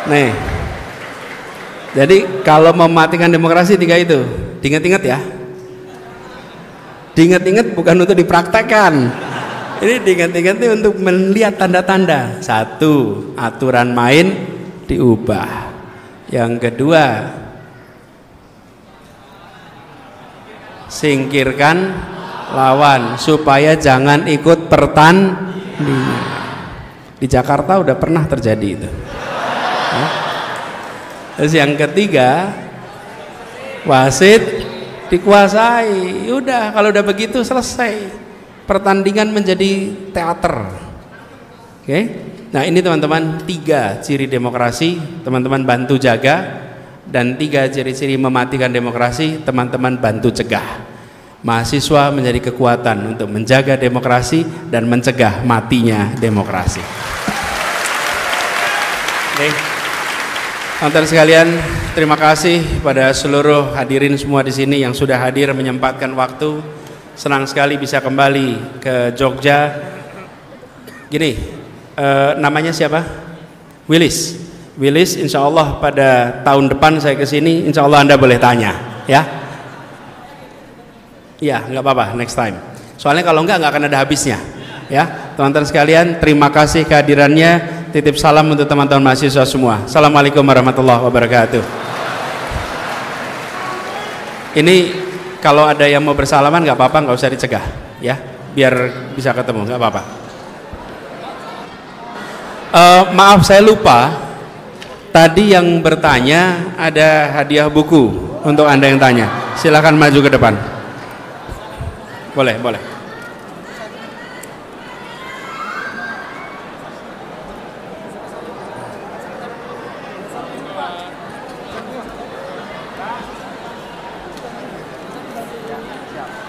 Nih, jadi kalau mematikan demokrasi 3 itu, diingat-ingat ya. Diingat-ingat bukan untuk dipraktekkan. Ini diingat-ingat untuk melihat tanda-tanda. 1, aturan main diubah. Yang kedua, singkirkan lawan supaya jangan ikut pertandingan. Di Jakarta udah pernah terjadi itu. Terus yang ketiga, wasit dikuasai. Udah, kalau udah begitu selesai. Pertandingan menjadi teater. Oke? Nah, ini teman-teman 3 ciri demokrasi, teman-teman bantu jaga. Dan 3 ciri-ciri mematikan demokrasi, teman-teman bantu cegah. Mahasiswa menjadi kekuatan untuk menjaga demokrasi dan mencegah matinya demokrasi. Oke. Teman-teman sekalian, terima kasih pada seluruh hadirin semua di sini yang sudah hadir menyempatkan waktu. Senang sekali bisa kembali ke Jogja. Gini, namanya siapa? Willis. Willis, insya Allah pada tahun depan saya kesini, insya Allah Anda boleh tanya, ya. Iya, nggak apa-apa, next time. Soalnya kalau nggak akan ada habisnya, ya. Teman-teman sekalian, terima kasih kehadirannya. Titip salam untuk teman-teman mahasiswa semua. Assalamualaikum warahmatullahi wabarakatuh. Ini kalau ada yang mau bersalaman nggak apa-apa, nggak usah dicegah, ya. Biar bisa ketemu, nggak apa-apa. Maaf, saya lupa. Tadi yang bertanya ada hadiah buku untuk Anda yang tanya. Silakan maju ke depan. Boleh. Siap.